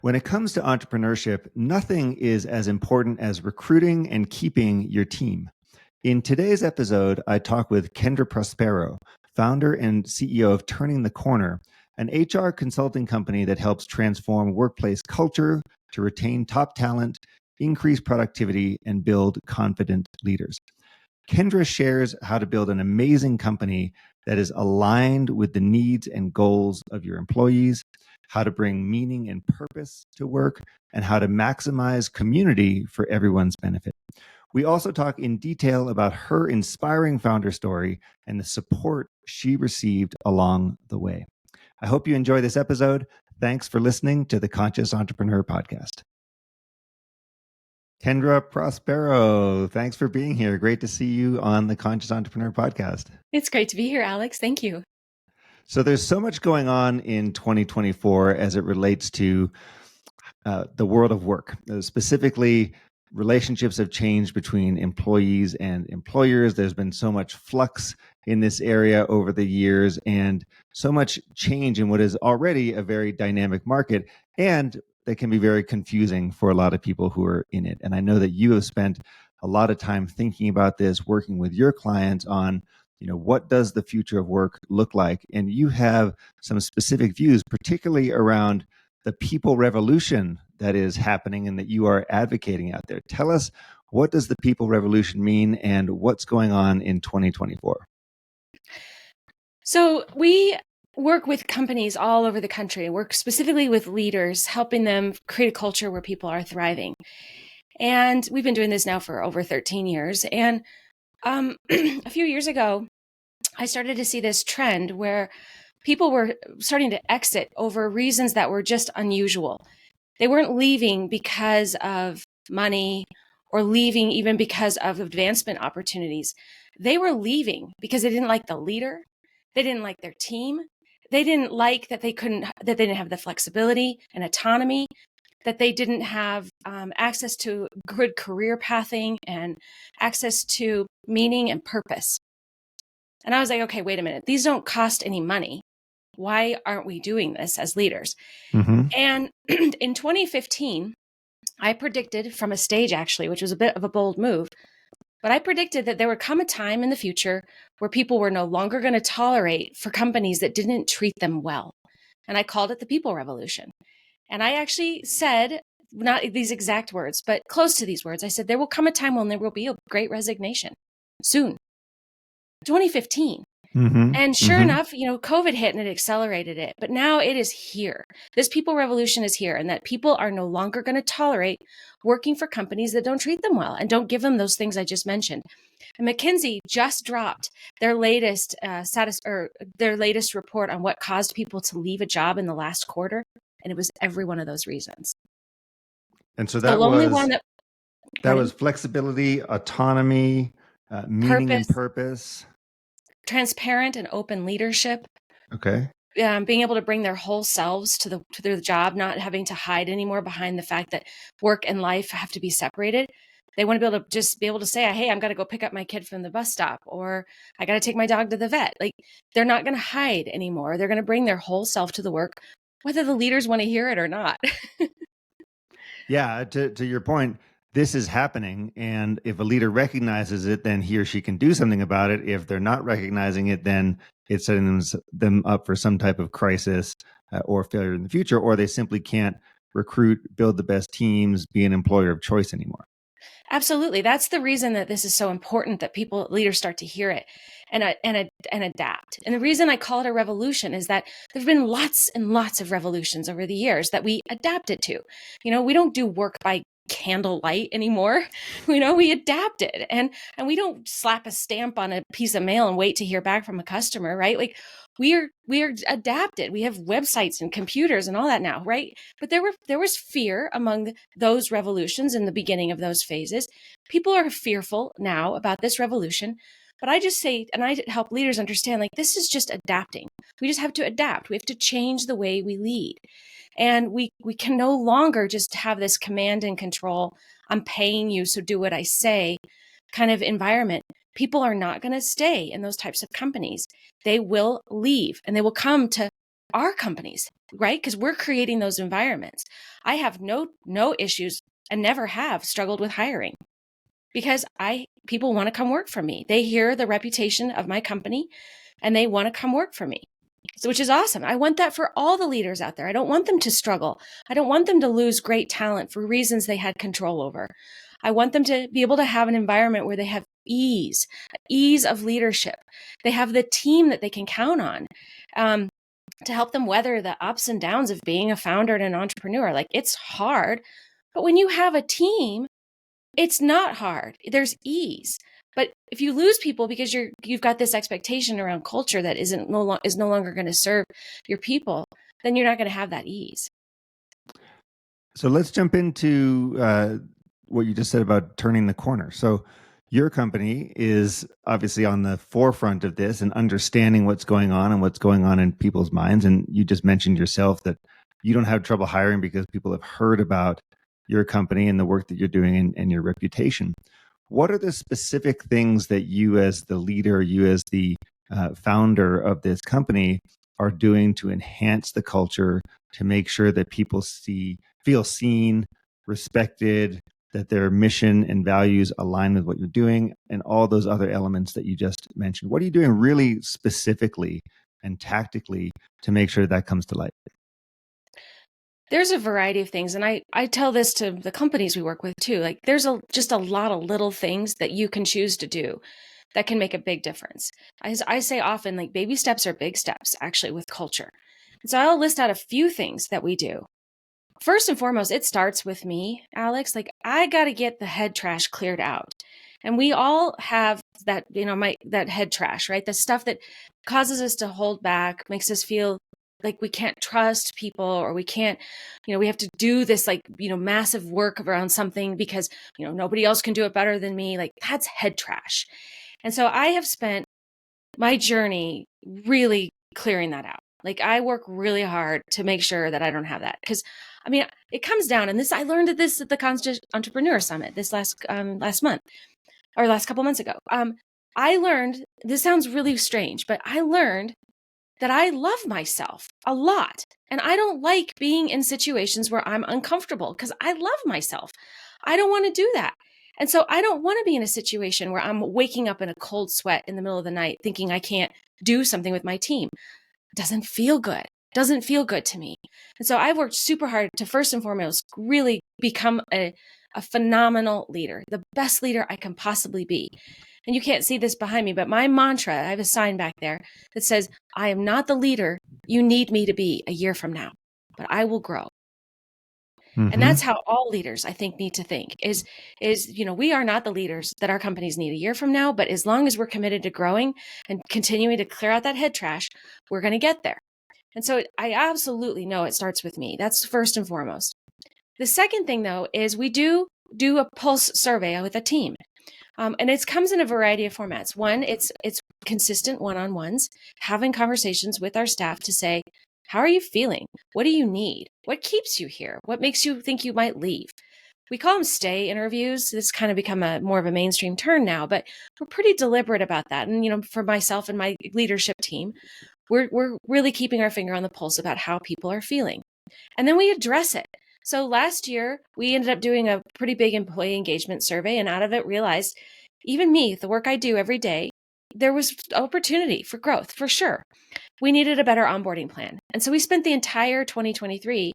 When it comes to entrepreneurship, nothing is as important as recruiting and keeping your team. In today's episode, I talk with Kendra Prospero, founder and CEO of Turning the Corner, an HR consulting company that helps transform workplace culture to retain top talent, increase productivity, and build confident leaders. Kendra shares how to build an amazing company that is aligned with the needs and goals of your employees, how to bring meaning and purpose to work, and how to maximize community for everyone's benefit. We also talk in detail about her inspiring founder story and the support she received along the way. I hope you enjoy this episode. Thanks for listening to the Conscious Entrepreneur Podcast. Kendra Prospero, thanks for being here. Great to see you on the Conscious Entrepreneur Podcast. It's great to be here, Alex. Thank you. So there's so much going on in 2024 as it relates to the world of work. Specifically, relationships have changed between employees and employers. There's been so much flux in this area over the years and so much change in what is already a very dynamic market, and that can be very confusing for a lot of people who are in it. And I know that you have spent a lot of time thinking about this, working with your clients on, what does the future of work look like? And you have some specific views, particularly around the people revolution that is happening and that you are advocating out there. Tell us, what does the people revolution mean and what's going on in 2024? So we work with companies all over the country, work specifically with leaders, helping them create a culture where people are thriving. And we've been doing this now for over 13 years. And a few years ago, I started to see this trend where people were starting to exit over reasons that were just unusual. They weren't leaving because of money or leaving even because of advancement opportunities. They were leaving because they didn't like the leader. They didn't like their team. They didn't like that they didn't have the flexibility and autonomy, that they didn't have access to good career pathing and access to meaning and purpose. And I was like, okay, wait a minute. These don't cost any money. Why aren't we doing this as leaders? Mm-hmm. And in 2015, I predicted from a stage, actually, which was a bit of a bold move, but I predicted that there would come a time in the future where people were no longer going to tolerate for companies that didn't treat them well. And I called it the people revolution. And I actually said, not these exact words, but close to these words, I said, there will come a time when there will be a great resignation soon. 2015. Mm-hmm. And sure enough, COVID hit and it accelerated it. But now it is here. This people revolution is here, and that people are no longer going to tolerate working for companies that don't treat them well and don't give them those things I just mentioned. And McKinsey just dropped their latest their latest report on what caused people to leave a job in the last quarter, and it was every one of those reasons. And so that was flexibility, autonomy, meaning and purpose. Transparent and open leadership. Okay. Being able to bring their whole selves to their job, not having to hide anymore behind the fact that work and life have to be separated. They want to be able to say, hey, I'm going to go pick up my kid from the bus stop, or I got to take my dog to the vet. Like, they're not going to hide anymore. They're going to bring their whole self to the work, whether the leaders want to hear it or not. Yeah. To your point, this is happening. And if a leader recognizes it, then he or she can do something about it. If they're not recognizing it, then it's setting them up for some type of crisis or failure in the future, or they simply can't recruit, build the best teams, be an employer of choice anymore. Absolutely. That's the reason that this is so important, that leaders start to hear it and adapt. And the reason I call it a revolution is that there've been lots and lots of revolutions over the years that we adapted to. We don't do work by candlelight anymore. We adapted, and we don't slap a stamp on a piece of mail and wait to hear back from a customer, right? Like, we are adapted. We have websites and computers and all that now, right? But there was fear among those revolutions in the beginning of those phases. People are fearful now about this revolution. But I just say, and I help leaders understand, like, this is just adapting. We just have to adapt. We have to change the way we lead. And we can no longer just have this command and control, I'm paying you, so do what I say kind of environment. People are not going to stay in those types of companies. They will leave, and they will come to our companies, right? Because we're creating those environments. I have no issues and never have struggled with hiring because people want to come work for me. They hear the reputation of my company and they want to come work for me. So, which is awesome. I want that for all the leaders out there. I don't want them to struggle. I don't want them to lose great talent for reasons they had control over. I want them to be able to have an environment where they have ease of leadership. They have the team that they can count on to help them weather the ups and downs of being a founder and an entrepreneur. Like, it's hard, but when you have a team, it's not hard. There's ease. But if you lose people because you've got this expectation around culture that is no longer going to serve your people, then you're not going to have that ease. So let's jump into what you just said about turning the corner. So your company is obviously on the forefront of this and understanding what's going on and what's going on in people's minds. And you just mentioned yourself that you don't have trouble hiring because people have heard about your company and the work that you're doing and your reputation. What are the specific things that you as the leader, you as the founder of this company are doing to enhance the culture, to make sure that people feel seen, respected, that their mission and values align with what you're doing, and all those other elements that you just mentioned? What are you doing really specifically and tactically to make sure that comes to light? There's a variety of things. And I tell this to the companies we work with too. Like, there's just a lot of little things that you can choose to do that can make a big difference. I say often, like, baby steps are big steps actually with culture. And so I'll list out a few things that we do. First and foremost, it starts with me, Alex. Like, I got to get the head trash cleared out. And we all have that, that head trash, right? The stuff that causes us to hold back, makes us feel like we can't trust people, or we can't, we have to do this massive work around something because, nobody else can do it better than me. Like, that's head trash. And so I have spent my journey really clearing that out. Like, I work really hard to make sure that I don't have that. Because, it comes down, and I learned this at the Conscious Entrepreneur Summit this last month, or last couple months ago. I learned, this sounds really strange, but I learned that I love myself a lot. And I don't like being in situations where I'm uncomfortable because I love myself. I don't want to do that. And so I don't want to be in a situation where I'm waking up in a cold sweat in the middle of the night thinking I can't do something with my team. It doesn't feel good. It doesn't feel good to me. And so I've worked super hard to, first and foremost, really become a phenomenal leader, the best leader I can possibly be. And you can't see this behind me, but my mantra, I have a sign back there that says, I am not the leader you need me to be a year from now, but I will grow. Mm-hmm. And that's how all leaders, I think, need to think is, we are not the leaders that our companies need a year from now, but as long as we're committed to growing and continuing to clear out that head trash, we're going to get there. And so I absolutely know it starts with me. That's first and foremost. The second thing, though, is we do a pulse survey with a team. And it comes in a variety of formats. One, it's consistent one-on-ones, having conversations with our staff to say, how are you feeling? What do you need? What keeps you here? What makes you think you might leave? We call them stay interviews. This kind of become more of a mainstream term now, but we're pretty deliberate about that. And, for myself and my leadership team, we're really keeping our finger on the pulse about how people are feeling. And then we address it. So last year, we ended up doing a pretty big employee engagement survey, and out of it realized, even me, the work I do every day, there was opportunity for growth, for sure. We needed a better onboarding plan. And so we spent the entire 2023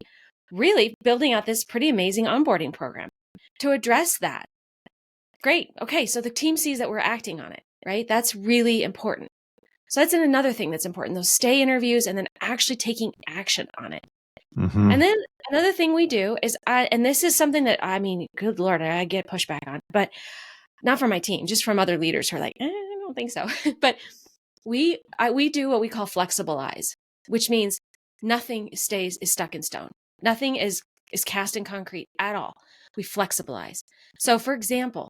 really building out this pretty amazing onboarding program to address that. Great. Okay, so the team sees that we're acting on it, right? That's really important. So that's another thing that's important, those stay interviews and then actually taking action on it. Mm-hmm. And then another thing we do is, and this is something that, good Lord, I get pushback on, but not from my team, just from other leaders who are like, I don't think so. But we do what we call flexibilize, which means nothing is stuck in stone. Nothing is cast in concrete at all. We flexibilize. So for example,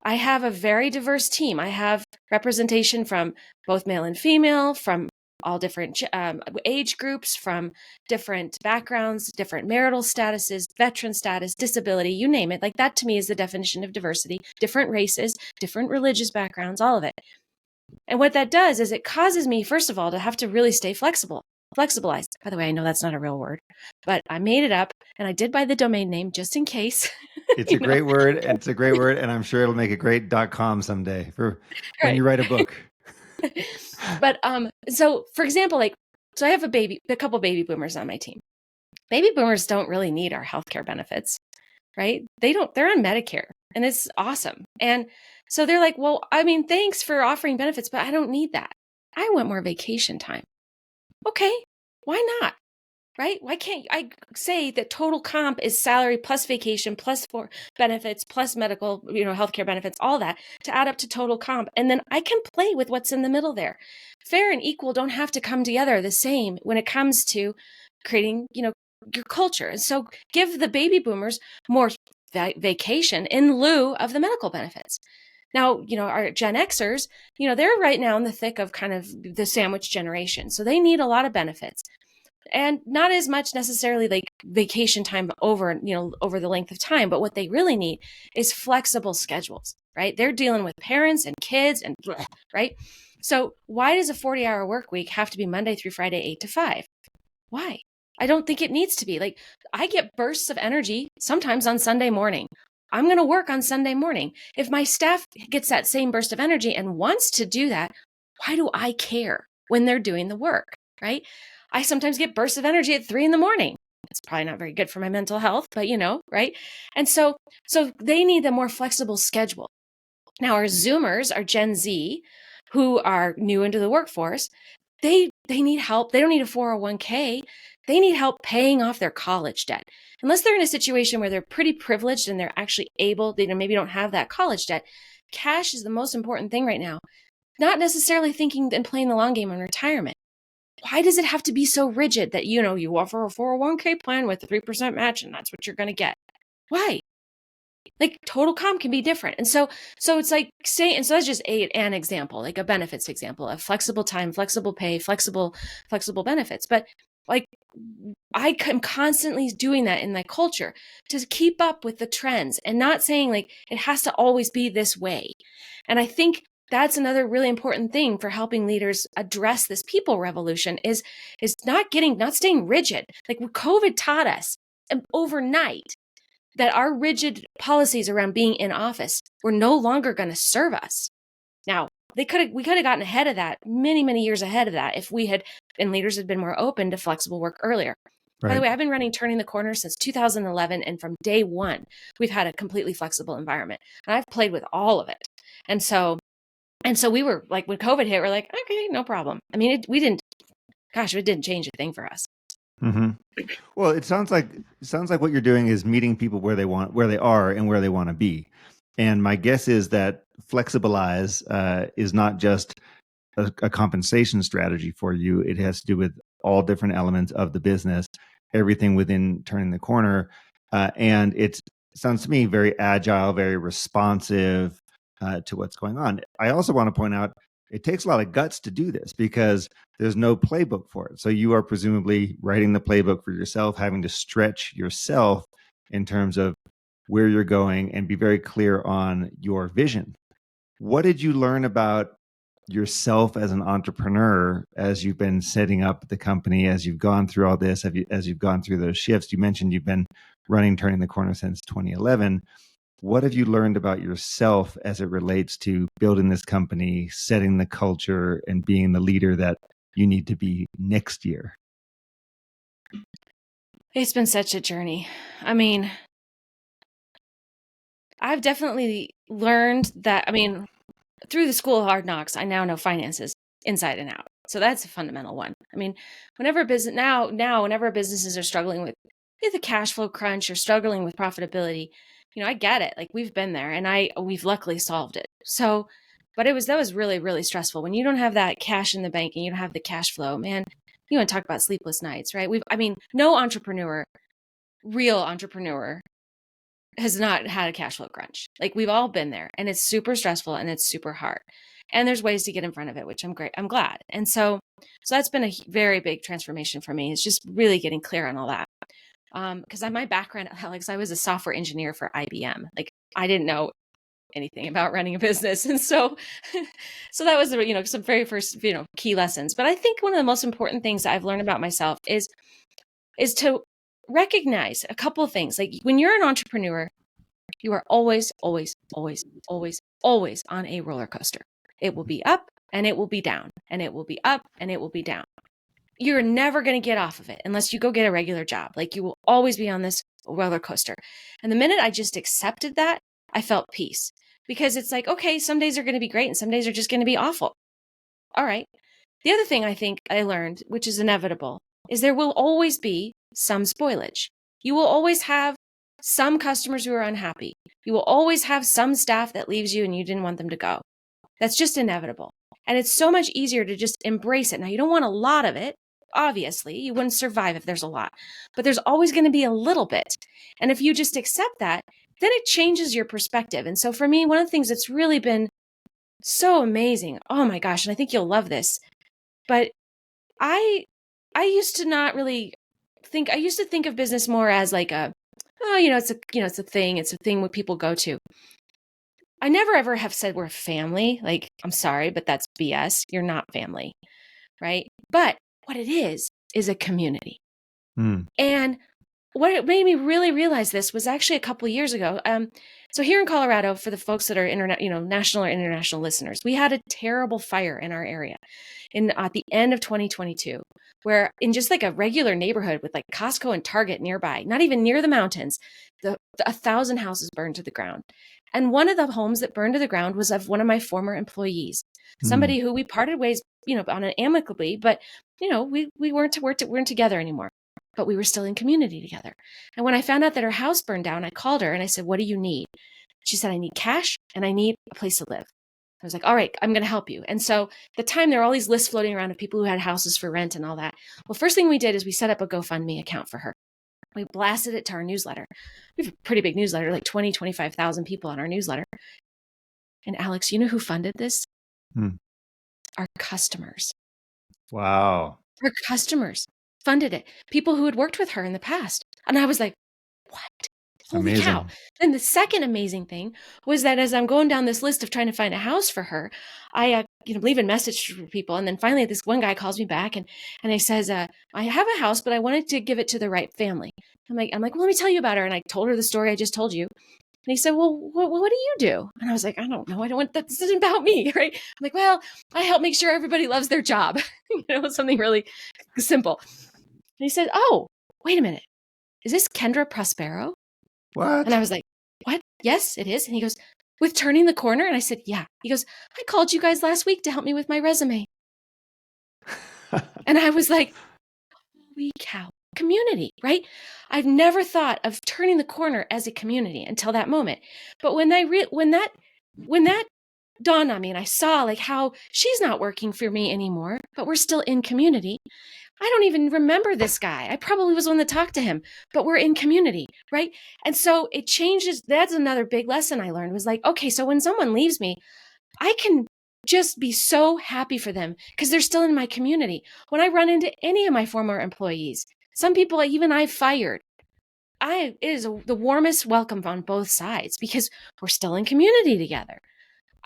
I have a very diverse team. I have representation from both male and female, from all different age groups, from different backgrounds, different marital statuses, veteran status, disability, you name it. Like, that to me is the definition of diversity, different races, different religious backgrounds, all of it. And what that does is it causes me, first of all, to have to really stay flexible. Flexibilize. By the way, I know that's not a real word, but I made it up, and I did buy the domain name just in case. It's a great word. It's a great word. And I'm sure it'll make a great .com someday for when Right. you write a book. But so for example, so I have a couple baby boomers on my team. Baby boomers don't really need our healthcare benefits, right? They're on Medicare, and it's awesome. And so they're like, well, I mean, thanks for offering benefits, but I don't need that. I want more vacation time. Okay, why not? Right? Why can't I say that total comp is salary plus vacation plus for benefits plus medical, healthcare benefits, all that to add up to total comp. And then I can play with what's in the middle there. Fair and equal don't have to come together the same when it comes to creating, your culture. And so give the baby boomers more vacation in lieu of the medical benefits. Now, our Gen Xers, they're right now in the thick of kind of the sandwich generation. So they need a lot of benefits. And not as much necessarily like vacation time over the length of time, but what they really need is flexible schedules, right? They're dealing with parents and kids and right? So why does a 40-hour work week have to be Monday through Friday, 8 to 5? Why? I don't think it needs to be. Like, I get bursts of energy sometimes on Sunday morning. I'm going to work on Sunday morning. If my staff gets that same burst of energy and wants to do that, why do I care when they're doing the work, right? I sometimes get bursts of energy at 3 a.m. It's probably not very good for my mental health, but right? And so they need a more flexible schedule. Now, our Zoomers, our Gen Z, who are new into the workforce, they need help. They don't need a 401k. They need help paying off their college debt. Unless they're in a situation where they're pretty privileged and they're actually able, they maybe don't have that college debt. Cash is the most important thing right now. Not necessarily thinking and playing the long game on retirement. Why does it have to be so rigid that, you offer a 401k plan with a 3% match and that's what you're going to get? Why? Like, total comp can be different. And so it's like and so that's just an example, like a benefits example of flexible time, flexible pay, flexible benefits. But like, I am constantly doing that in my culture to keep up with the trends and not saying like it has to always be this way. And I think that's another really important thing for helping leaders address this people revolution is not staying rigid. Like, what COVID taught us overnight, that our rigid policies around being in office were no longer going to serve us. Now, we could have gotten ahead of that, many, many years ahead of that, if leaders had been more open to flexible work earlier. Right. By the way, I've been running Turning the Corner since 2011, and from day one, we've had a completely flexible environment, and I've played with all of it. And so we were like, when COVID hit, we're like, okay, no problem. I mean, it didn't change a thing for us. Mm-hmm. Well, it sounds like what you're doing is meeting people where they are and where they want to be. And my guess is that Flexibilize is not just a compensation strategy for you. It has to do with all different elements of the business, everything within Turning the Corner. And it sounds to me very agile, very responsive to what's going on. I also want to point out, it takes a lot of guts to do this because there's no playbook for it. So you are presumably writing the playbook for yourself, having to stretch yourself in terms of where you're going and be very clear on your vision. What did you learn about yourself as an entrepreneur as you've been setting up the company, as you've gone through all this, as you've gone through those shifts? You mentioned you've been running Turning the Corner since 2011. What have you learned about yourself as it relates to building this company, setting the culture, and being the leader that you need to be next year? It's been such a journey. I mean, I've definitely learned that, through the school of hard knocks, I now know finances inside and out. So that's a fundamental one. I mean, whenever businesses are struggling with the cash flow crunch or struggling with profitability, I get it. Like, we've been there, and we've luckily solved it. So, but that was really, really stressful when you don't have that cash in the bank and you don't have the cash flow, man. You want to talk about sleepless nights, right? No real entrepreneur has not had a cash flow crunch. Like, we've all been there, and it's super stressful and it's super hard. And there's ways to get in front of it, which I'm glad. And so that's been a very big transformation for me. It's just really getting clear on all that. Because my background, Alex, I was a software engineer for IBM. Like, I didn't know anything about running a business. And so, so that was, some very first, key lessons. But I think one of the most important things I've learned about myself is to recognize a couple of things. Like when you're an entrepreneur, you are always, always, always, always, always on a roller coaster. It will be up and it will be down, and it will be up and it will be down. You're never going to get off of it unless you go get a regular job. Like you will always be on this roller coaster. And the minute I just accepted that, I felt peace, because it's like, okay, some days are going to be great and some days are just going to be awful. All right. The other thing I think I learned, which is inevitable, is there will always be some spoilage. You will always have some customers who are unhappy. You will always have some staff that leaves you and you didn't want them to go. That's just inevitable. And it's so much easier to just embrace it. Now, you don't want a lot of it. Obviously, you wouldn't survive if there's a lot, but there's always going to be a little bit. And if you just accept that, then it changes your perspective. And so for me, one of the things that's really been so amazing, oh my gosh, and I think you'll love this, but I used to not really think, I used to think of business more as like it's a thing what people go to. I never ever have said we're family. Like, I'm sorry, but that's BS. You're not family, right? But what it is a community. And what it made me really realize this was actually a couple of years ago. So here in Colorado, for the folks that are national or international listeners, we had a terrible fire in our area at the end of 2022, where in just like a regular neighborhood with like Costco and Target nearby, not even near the mountains, 1,000 houses burned to the ground. And one of the homes that burned to the ground was of one of my former employees, somebody who we parted ways, on an amicably, but we weren't together anymore, but we were still in community together. And when I found out that her house burned down, I called her and I said, "What do you need?" She said, "I need cash and I need a place to live." I was like, "All right, I'm going to help you." And so at the time, there were all these lists floating around of people who had houses for rent and all that. Well, first thing we did is we set up a GoFundMe account for her. We blasted it to our newsletter. We have a pretty big newsletter, like 25,000 people on our newsletter. And Alex, you know who funded this? Our customers. Wow. Her customers funded it. People who had worked with her in the past. And I was like, what? Holy Amazing. cow. And the second amazing thing was that as I'm going down this list of trying to find a house for her, I leave a message for people. And then finally, this one guy calls me back and he says, "I have a house, but I wanted to give it to the right family." I'm like, "Well, let me tell you about her." And I told her the story I just told you. And he said, "Well, what do you do?" And I was like, "I don't know. This isn't about me." Right. I'm like, "Well, I help make sure everybody loves their job." Something really simple. And he said, "Oh, wait a minute. Is this Kendra Prospero?" What? And I was like, "What? Yes, it is." And he goes, "With Turning the Corner?" And I said, "Yeah." He goes, "I called you guys last week to help me with my resume." And I was like, holy cow, community, right? I've never thought of Turning the Corner as a community until that moment. But when that dawned on me and I saw like how she's not working for me anymore, but we're still in community. I don't even remember this guy. I probably was one that talked to him, but we're in community, right? And so it changes. That's another big lesson I learned was like, okay, so when someone leaves me, I can just be so happy for them because they're still in my community. When I run into any of my former employees, some people even I've fired, it is the warmest welcome on both sides because we're still in community together.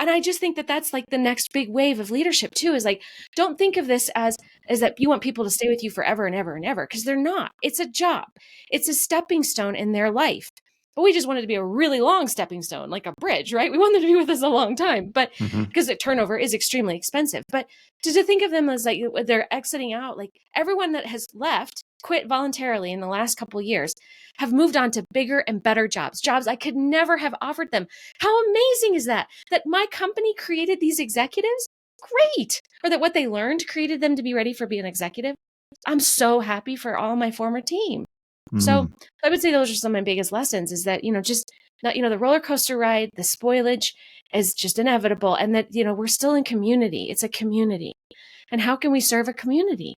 And I just think that that's like the next big wave of leadership too, is like, don't think of this as that you want people to stay with you forever and ever and ever, because they're not. It's a job. It's a stepping stone in their life. But we just want it to be a really long stepping stone, like a bridge, right? We want them to be with us a long time, but because the turnover is extremely expensive. But to think of them as like they're exiting out, like everyone that has left, quit voluntarily in the last couple of years, have moved on to bigger and better jobs I could never have offered them. How amazing is that? That my company created these executives? Great. Or that what they learned created them to be ready for being an executive. I'm so happy for all my former team. So I would say those are some of my biggest lessons is that, just that, the roller coaster ride, the spoilage is just inevitable. And that, we're still in community. It's a community. And how can we serve a community?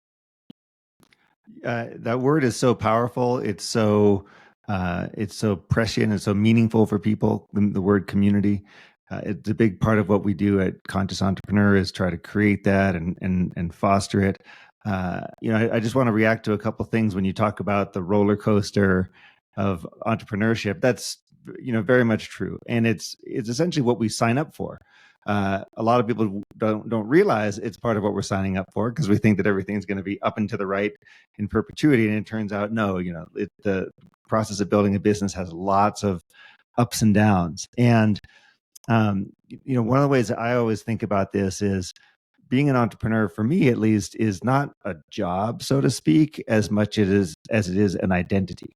That word is so powerful. It's so prescient and so meaningful for people. The word community. It's a big part of what we do at Conscious Entrepreneur is try to create that and foster it. I just want to react to a couple things when you talk about the roller coaster of entrepreneurship. That's very much true. And it's essentially what we sign up for. A lot of people don't realize it's part of what we're signing up for, because we think that everything's going to be up and to the right in perpetuity. And it turns out, no, the process of building a business has lots of ups and downs. And, one of the ways that I always think about this is being an entrepreneur, for me at least, is not a job, so to speak, as much as it is an identity.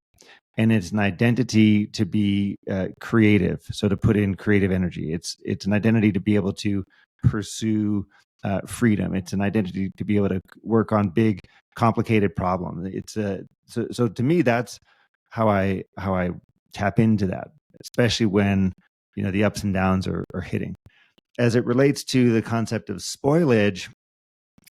And it's an identity to be creative, so to put in creative energy. It's an identity to be able to pursue freedom. It's an identity to be able to work on big, complicated problems. So to me, that's how I tap into that, especially when the ups and downs are hitting. As it relates to the concept of spoilage,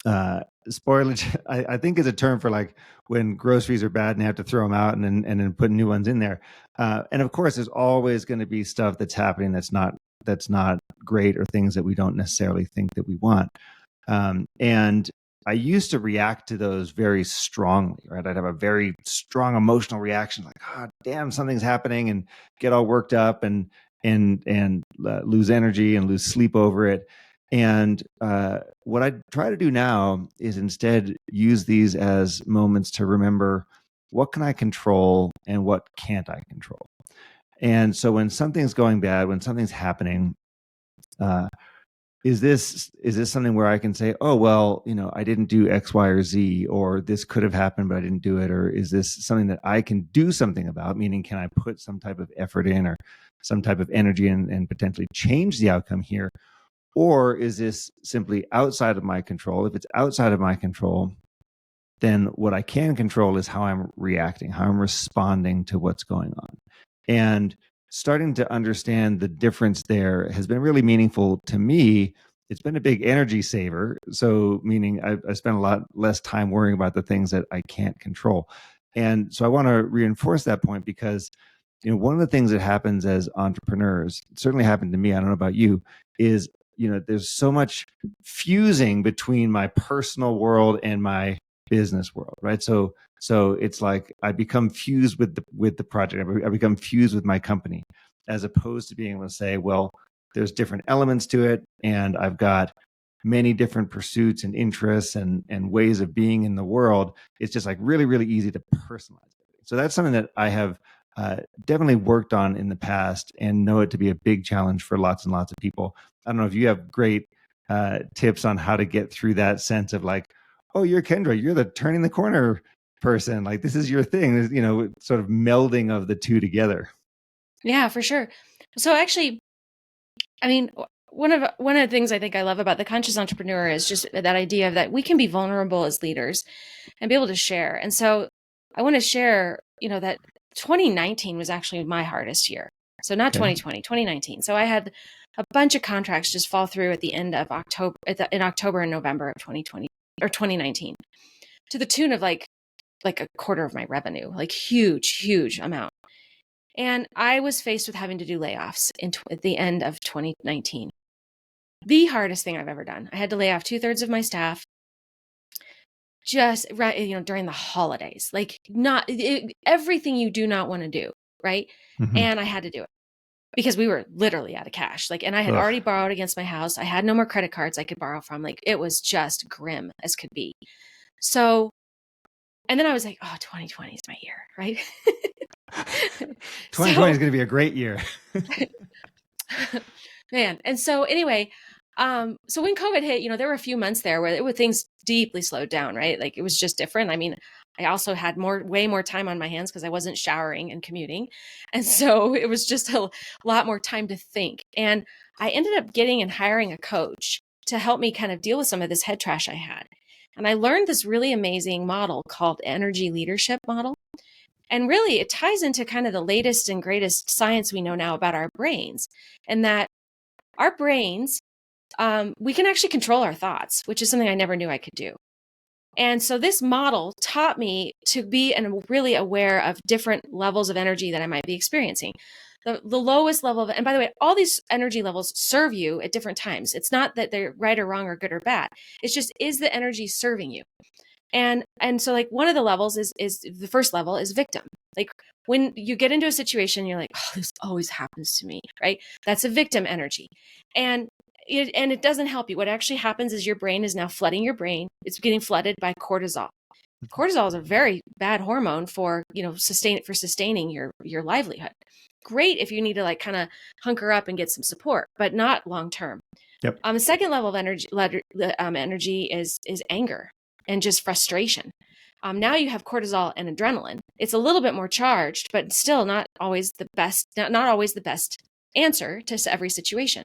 spoilage, I think, is a term for like when groceries are bad and they have to throw them out and then put new ones in there. And of course, there's always going to be stuff that's happening that's not great, or things that we don't necessarily think that we want. And I used to react to those very strongly, right? I'd have a very strong emotional reaction, like, oh, damn, something's happening, and get all worked up and lose energy and lose sleep over it. And what I try to do now is instead use these as moments to remember, what can I control and what can't I control? And so when something's going bad, when something's happening, is this something where I can say, oh, well, I didn't do X, Y, or Z, or this could have happened, but I didn't do it? Or is this something that I can do something about? Meaning, can I put some type of effort in, or some type of energy and potentially change the outcome here? Or is this simply outside of my control? If it's outside of my control, then what I can control is how I'm reacting, how I'm responding to what's going on. And starting to understand the difference there has been really meaningful to me. It's been a big energy saver. So meaning I spend a lot less time worrying about the things that I can't control. And so I want to reinforce that point, because one of the things that happens as entrepreneurs, it certainly happened to me, I don't know about you, is there's so much fusing between my personal world and my business world, right? So it's like I become fused with the project. I become fused with my company, as opposed to being able to say, well, there's different elements to it, and I've got many different pursuits and interests and ways of being in the world. It's just like really, really easy to personalize it. So that's something that I have definitely worked on in the past, and know it to be a big challenge for lots and lots of people. I don't know if you have great tips on how to get through that sense of like, oh, you're Kendra, you're the turning the corner person. Like, this is your thing, sort of melding of the two together. Yeah, for sure. So actually, I mean, one of the things I think I love about the conscious entrepreneur is just that idea of that we can be vulnerable as leaders and be able to share. And so I want to share, that 2019 was actually my hardest year. So not 2020, 2019. So I had a bunch of contracts just fall through at the end of October, in October and November of 2020 or 2019, to the tune of like a quarter of my revenue, like huge amount. And I was faced with having to do layoffs at the end of 2019. The hardest thing I've ever done. I had to lay off 2/3 of my staff, just right, during the holidays, like everything you do not want to do, right? Mm-hmm. And I had to do it because we were literally out of cash. Like, and I had already borrowed against my house. I had no more credit cards I could borrow from. Like, it was just grim as could be. So, and then I was like, oh, 2020 is my year, right? 2020 is going to be a great year. Man. And so anyway, so when COVID hit, there were a few months there where things deeply slowed down, right? Like, it was just different. I mean, I also had way more time on my hands because I wasn't showering and commuting. And so it was just a lot more time to think. And I ended up getting and hiring a coach to help me kind of deal with some of this head trash I had. And I learned this really amazing model called energy leadership model. And really, it ties into kind of the latest and greatest science we know now about our brains, and that our brains, we can actually control our thoughts, which is something I never knew I could do. And so this model taught me to be really aware of different levels of energy that I might be experiencing. The lowest level and by the way, all these energy levels serve you at different times. It's not that they're right or wrong or good or bad. It's just, is the energy serving you? And so like one of the levels is the first level is victim. Like when you get into a situation, you're like, oh, this always happens to me, right? That's a victim energy. And it doesn't help you. What actually happens is your brain is now flooding your brain. It's getting flooded by cortisol. Cortisol is a very bad hormone for, sustaining your livelihood. Great if you need to like kind of hunker up and get some support, but not long term. Yep. The second level of energy is anger and just frustration. Now you have cortisol and adrenaline. It's a little bit more charged, but still not always the best. Not always the best answer to every situation.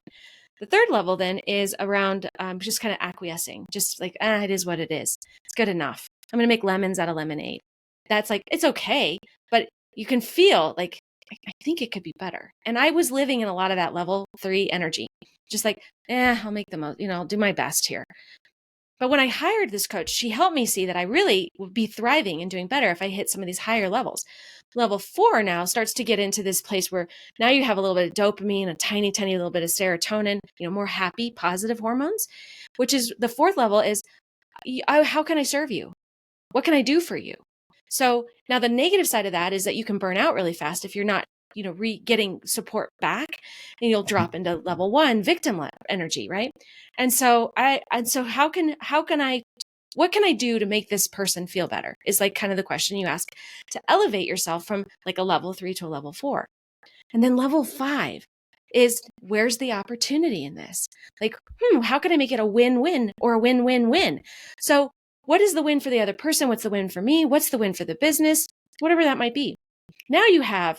The third level then is around just kind of acquiescing, just like, it is what it is. It's good enough. I'm going to make lemons out of lemonade. That's like, it's okay, but you can feel like, I think it could be better. And I was living in a lot of that level 3 energy, just like, I'll make the most, I'll do my best here. But when I hired this coach, she helped me see that I really would be thriving and doing better if I hit some of these higher levels. Level 4 now starts to get into this place where now you have a little bit of dopamine, a tiny, tiny little bit of serotonin, more happy, positive hormones, which is the fourth level is, how can I serve you? What can I do for you? So now the negative side of that is that you can burn out really fast if you're not, getting support back, and you'll drop into level 1 victim energy, right? And so what can I do to make this person feel better is like kind of the question you ask to elevate yourself from like a level 3 to a level 4. And then level 5 is, where's the opportunity in this? Like, how can I make it a win-win or a win-win-win? So what is the win for the other person? What's the win for me? What's the win for the business? Whatever that might be. Now you have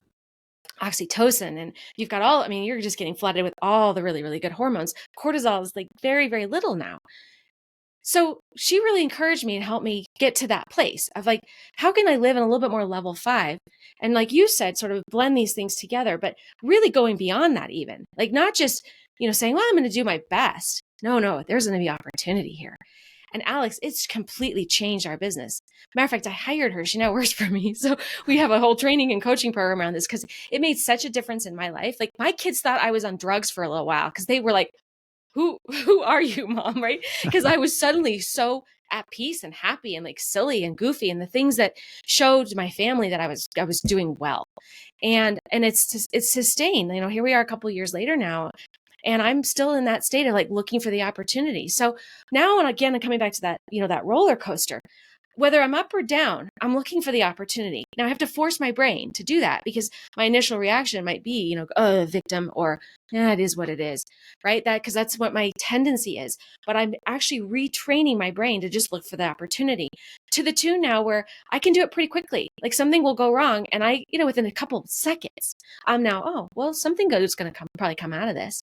oxytocin and you've got you're just getting flooded with all the really, really good hormones. Cortisol is like very, very little now. So she really encouraged me and helped me get to that place of like, how can I live in a little bit more level 5? And like you said, sort of blend these things together, but really going beyond that even. Like not just, saying, well, I'm going to do my best. No, there's going to be opportunity here. And Alex, it's completely changed our business. Matter of fact, I hired her. She now works for me. So we have a whole training and coaching program around this because it made such a difference in my life. Like my kids thought I was on drugs for a little while because they were like, who are you, Mom? Right? Because I was suddenly so at peace and happy and like silly and goofy, and the things that showed my family that I was doing well. And it's sustained. Here we are a couple of years later now, and I'm still in that state of like looking for the opportunity. So now, and again, I'm coming back to that, that roller coaster. Whether I'm up or down, I'm looking for the opportunity. Now I have to force my brain to do that because my initial reaction might be, victim, or it is what it is, right? Because that's what my tendency is. But I'm actually retraining my brain to just look for the opportunity to the tune now where I can do it pretty quickly. Like something will go wrong, and I, within a couple of seconds, I'm now, oh, well, something good is going to probably come out of this.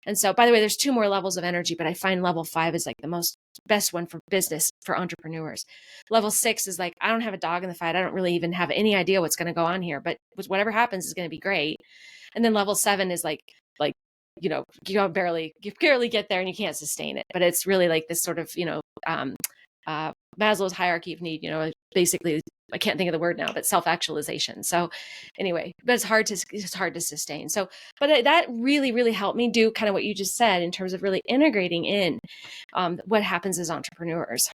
And so, by the way, there's 2 more levels of energy, but I find level 5 is like the best one for business, for entrepreneurs. Level 6 is like, I don't have a dog in the fight. I don't really even have any idea what's going to go on here, but whatever happens is going to be great. And then level 7 is like, you barely get there and you can't sustain it. But it's really like this sort of, Maslow's hierarchy of need, basically, I can't think of the word now, but self-actualization. So anyway, but it's hard to sustain. So, but that really, really helped me do kind of what you just said in terms of really integrating in what happens as entrepreneurs.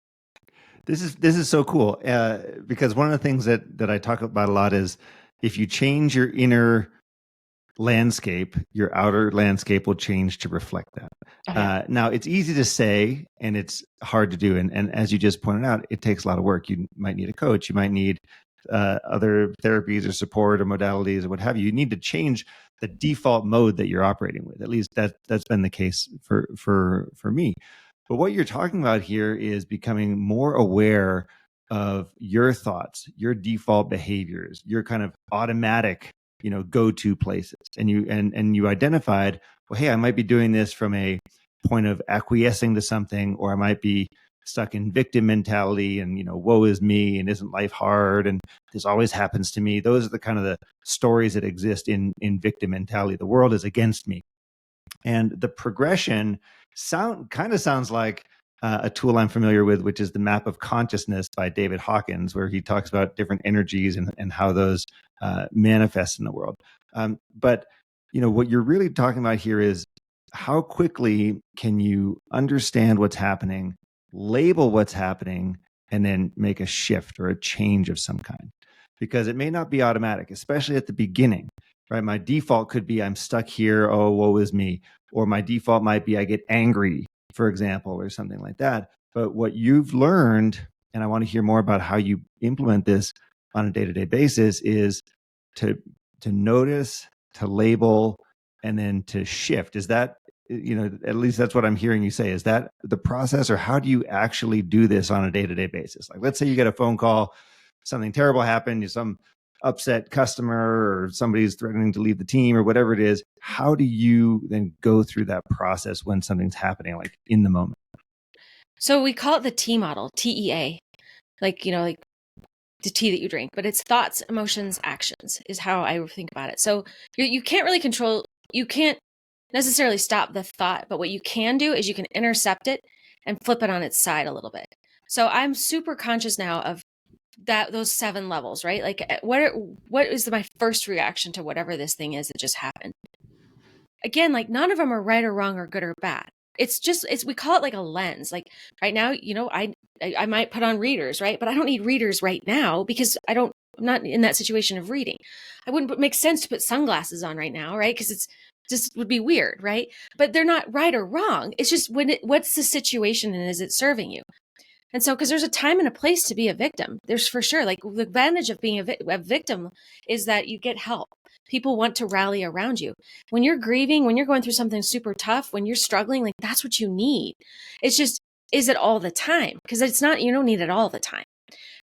This is so cool because one of the things that I talk about a lot is if you change your inner landscape, your outer landscape will change to reflect that. Okay. Now, it's easy to say and it's hard to do. And as you just pointed out, it takes a lot of work. You might need a coach. You might need other therapies or support or modalities or what have you. You need to change the default mode that you're operating with. At least that's been the case for me. But what you're talking about here is becoming more aware of your thoughts, your default behaviors, your kind of automatic, go-to places. And you identified, well, hey, I might be doing this from a point of acquiescing to something, or I might be stuck in victim mentality and, woe is me, and isn't life hard, and this always happens to me. Those are the kind of the stories that exist in victim mentality. The world is against me. And the progression sounds like a tool I'm familiar with, which is the Map of Consciousness by David Hawkins, where he talks about different energies and how those manifest in the world. But what you're really talking about here is how quickly can you understand what's happening, label what's happening, and then make a shift or a change of some kind, because it may not be automatic, especially at the beginning, right? My default could be I'm stuck here. Oh, woe is me. Or my default might be I get angry, for example, or something like that. But what you've learned, and I want to hear more about how you implement this on a day-to-day basis, is to notice, to label, and then to shift. Is that, at least that's what I'm hearing you say. Is that the process, or how do you actually do this on a day-to-day basis? Like, let's say you get a phone call, something terrible happened, some upset customer, or somebody's threatening to leave the team, or whatever it is. How do you then go through that process when something's happening, like in the moment? So we call it the T model, TEA, like the tea that you drink, but it's thoughts, emotions, actions is how I think about it. So you can't really control, you can't necessarily stop the thought, but what you can do is you can intercept it and flip it on its side a little bit. So I'm super conscious now of those 7 levels, right? Like what is my first reaction to whatever this thing is that just happened? Again, like none of them are right or wrong or good or bad. We call it like a lens. Like right now, I might put on readers, right? But I don't need readers right now because I'm not in that situation of reading. I wouldn't make sense to put sunglasses on right now, right? Because it's just would be weird, right? But they're not right or wrong. It's just what's the situation and is it serving you? And so, because there's a time and a place to be a victim, there's for sure. Like the advantage of being a victim is that you get help. People want to rally around you. When you're grieving, when you're going through something super tough, when you're struggling, like that's what you need. It's just, is it all the time? Because it's not, you don't need it all the time.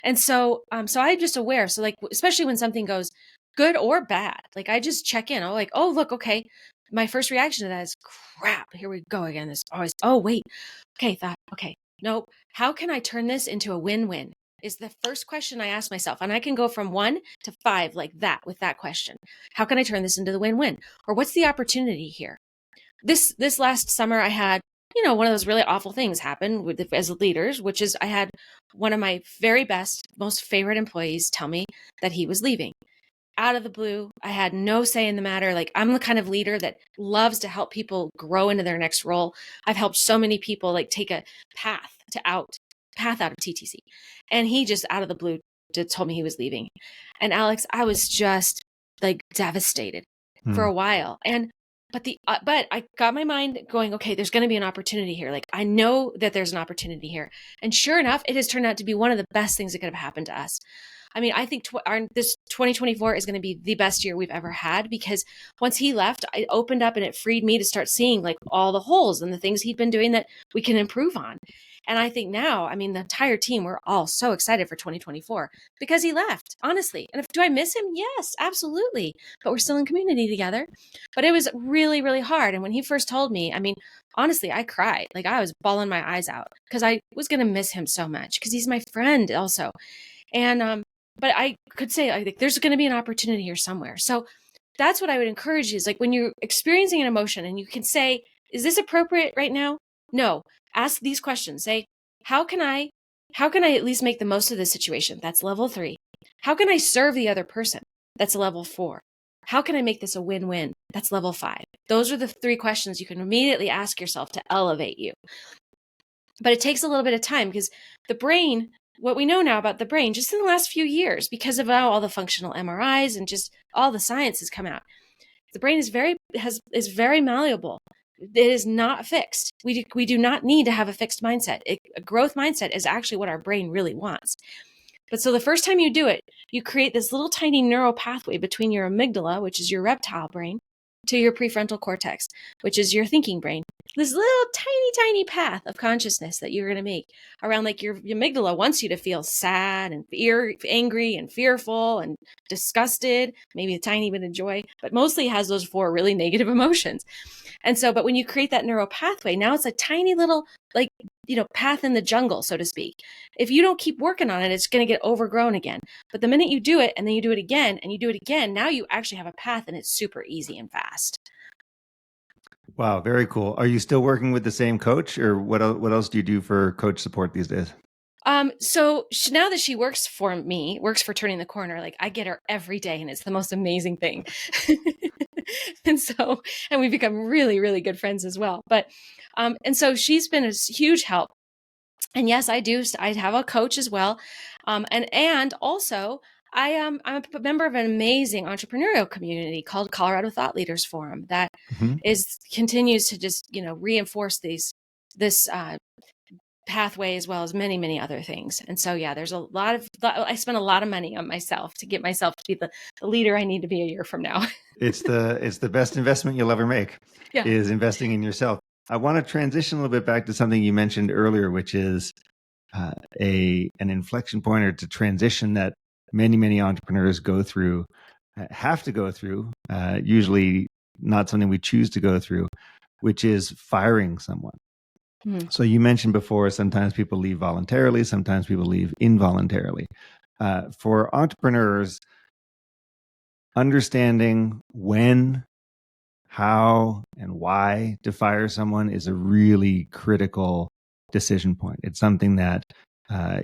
And so, so I'm just aware. So like, especially when something goes good or bad, like I just check in. I'm like, oh, look, okay. My first reaction to that is crap. Here we go again. This always, oh, wait. Okay. Okay. Nope. How can I turn this into a win-win? Is the first question I ask myself. And I can go from 1 to 5 like that with that question. How can I turn this into the win-win? Or what's the opportunity here? This last summer I had, one of those really awful things happen as leaders, which is I had one of my very best, most favorite employees tell me that he was leaving. Out of the blue, I had no say in the matter. Like I'm the kind of leader that loves to help people grow into their next role. I've helped so many people like take a path out of TTC. And he just out of the blue told me he was leaving. And Alex, I was just like devastated for a while. But I got my mind going, okay, there's going to be an opportunity here. Like I know that there's an opportunity here. And sure enough, it has turned out to be one of the best things that could have happened to us. I mean, I think this 2024 is going to be the best year we've ever had, because once he left, I opened up and it freed me to start seeing like all the holes and the things he'd been doing that we can improve on. And I think now, I mean, the entire team, we're all so excited for 2024 because he left, honestly. And do I miss him? Yes, absolutely. But we're still in community together. But it was really, really hard. And when he first told me, I mean, honestly, I cried. Like I was bawling my eyes out because I was going to miss him so much because he's my friend also. And, but I could say, I think there's going to be an opportunity here somewhere. So that's what I would encourage you is like when you're experiencing an emotion and you can say, is this appropriate right now? No. Ask these questions. Say, how can I at least make the most of this situation? That's level 3. How can I serve the other person? That's level 4. How can I make this a win-win? That's level 5. Those are the 3 questions you can immediately ask yourself to elevate you. But it takes a little bit of time because the brain, what we know now about the brain, just in the last few years, because of all the functional MRIs and just all the science has come out, the brain is very malleable. It is not fixed. We do not need to have a fixed mindset. A growth mindset is actually what our brain really wants. But so the first time you do it, you create this little tiny neural pathway between your amygdala, which is your reptile brain, to your prefrontal cortex, which is your thinking brain. This little tiny path of consciousness that you're going to make around, like your amygdala wants you to feel sad and angry and fearful and disgusted, maybe a tiny bit of joy, but mostly has those 4 really negative emotions. And so, but when you create that neural pathway, now it's a tiny little, like, path in the jungle, so to speak. If you don't keep working on it, it's going to get overgrown again. But the minute you do it and then you do it again and you do it again, now you actually have a path and it's super easy and fast. Wow, very cool. Are you still working with the same coach, or what else do you do for coach support these days? So now that she works for Turning the Corner, like I get her every day and it's the most amazing thing. And we've become really, really good friends as well. But, and so she's been a huge help. And yes, I do. I have a coach as well. And also I'm a member of an amazing entrepreneurial community called Colorado Thought Leaders Forum that continues to just, reinforce this pathway as well as many, many other things. And so, yeah, there's I spend a lot of money on myself to get myself to be the leader I need to be a year from now. It's the best investment you'll ever make, is investing in yourself. I want to transition a little bit back to something you mentioned earlier, which is an inflection point, or to transition that many entrepreneurs have to go through, usually not something we choose to go through, which is firing someone. So you mentioned before, sometimes people leave voluntarily, sometimes people leave involuntarily. For entrepreneurs, understanding when, how, and why to fire someone is a really critical decision point. It's something that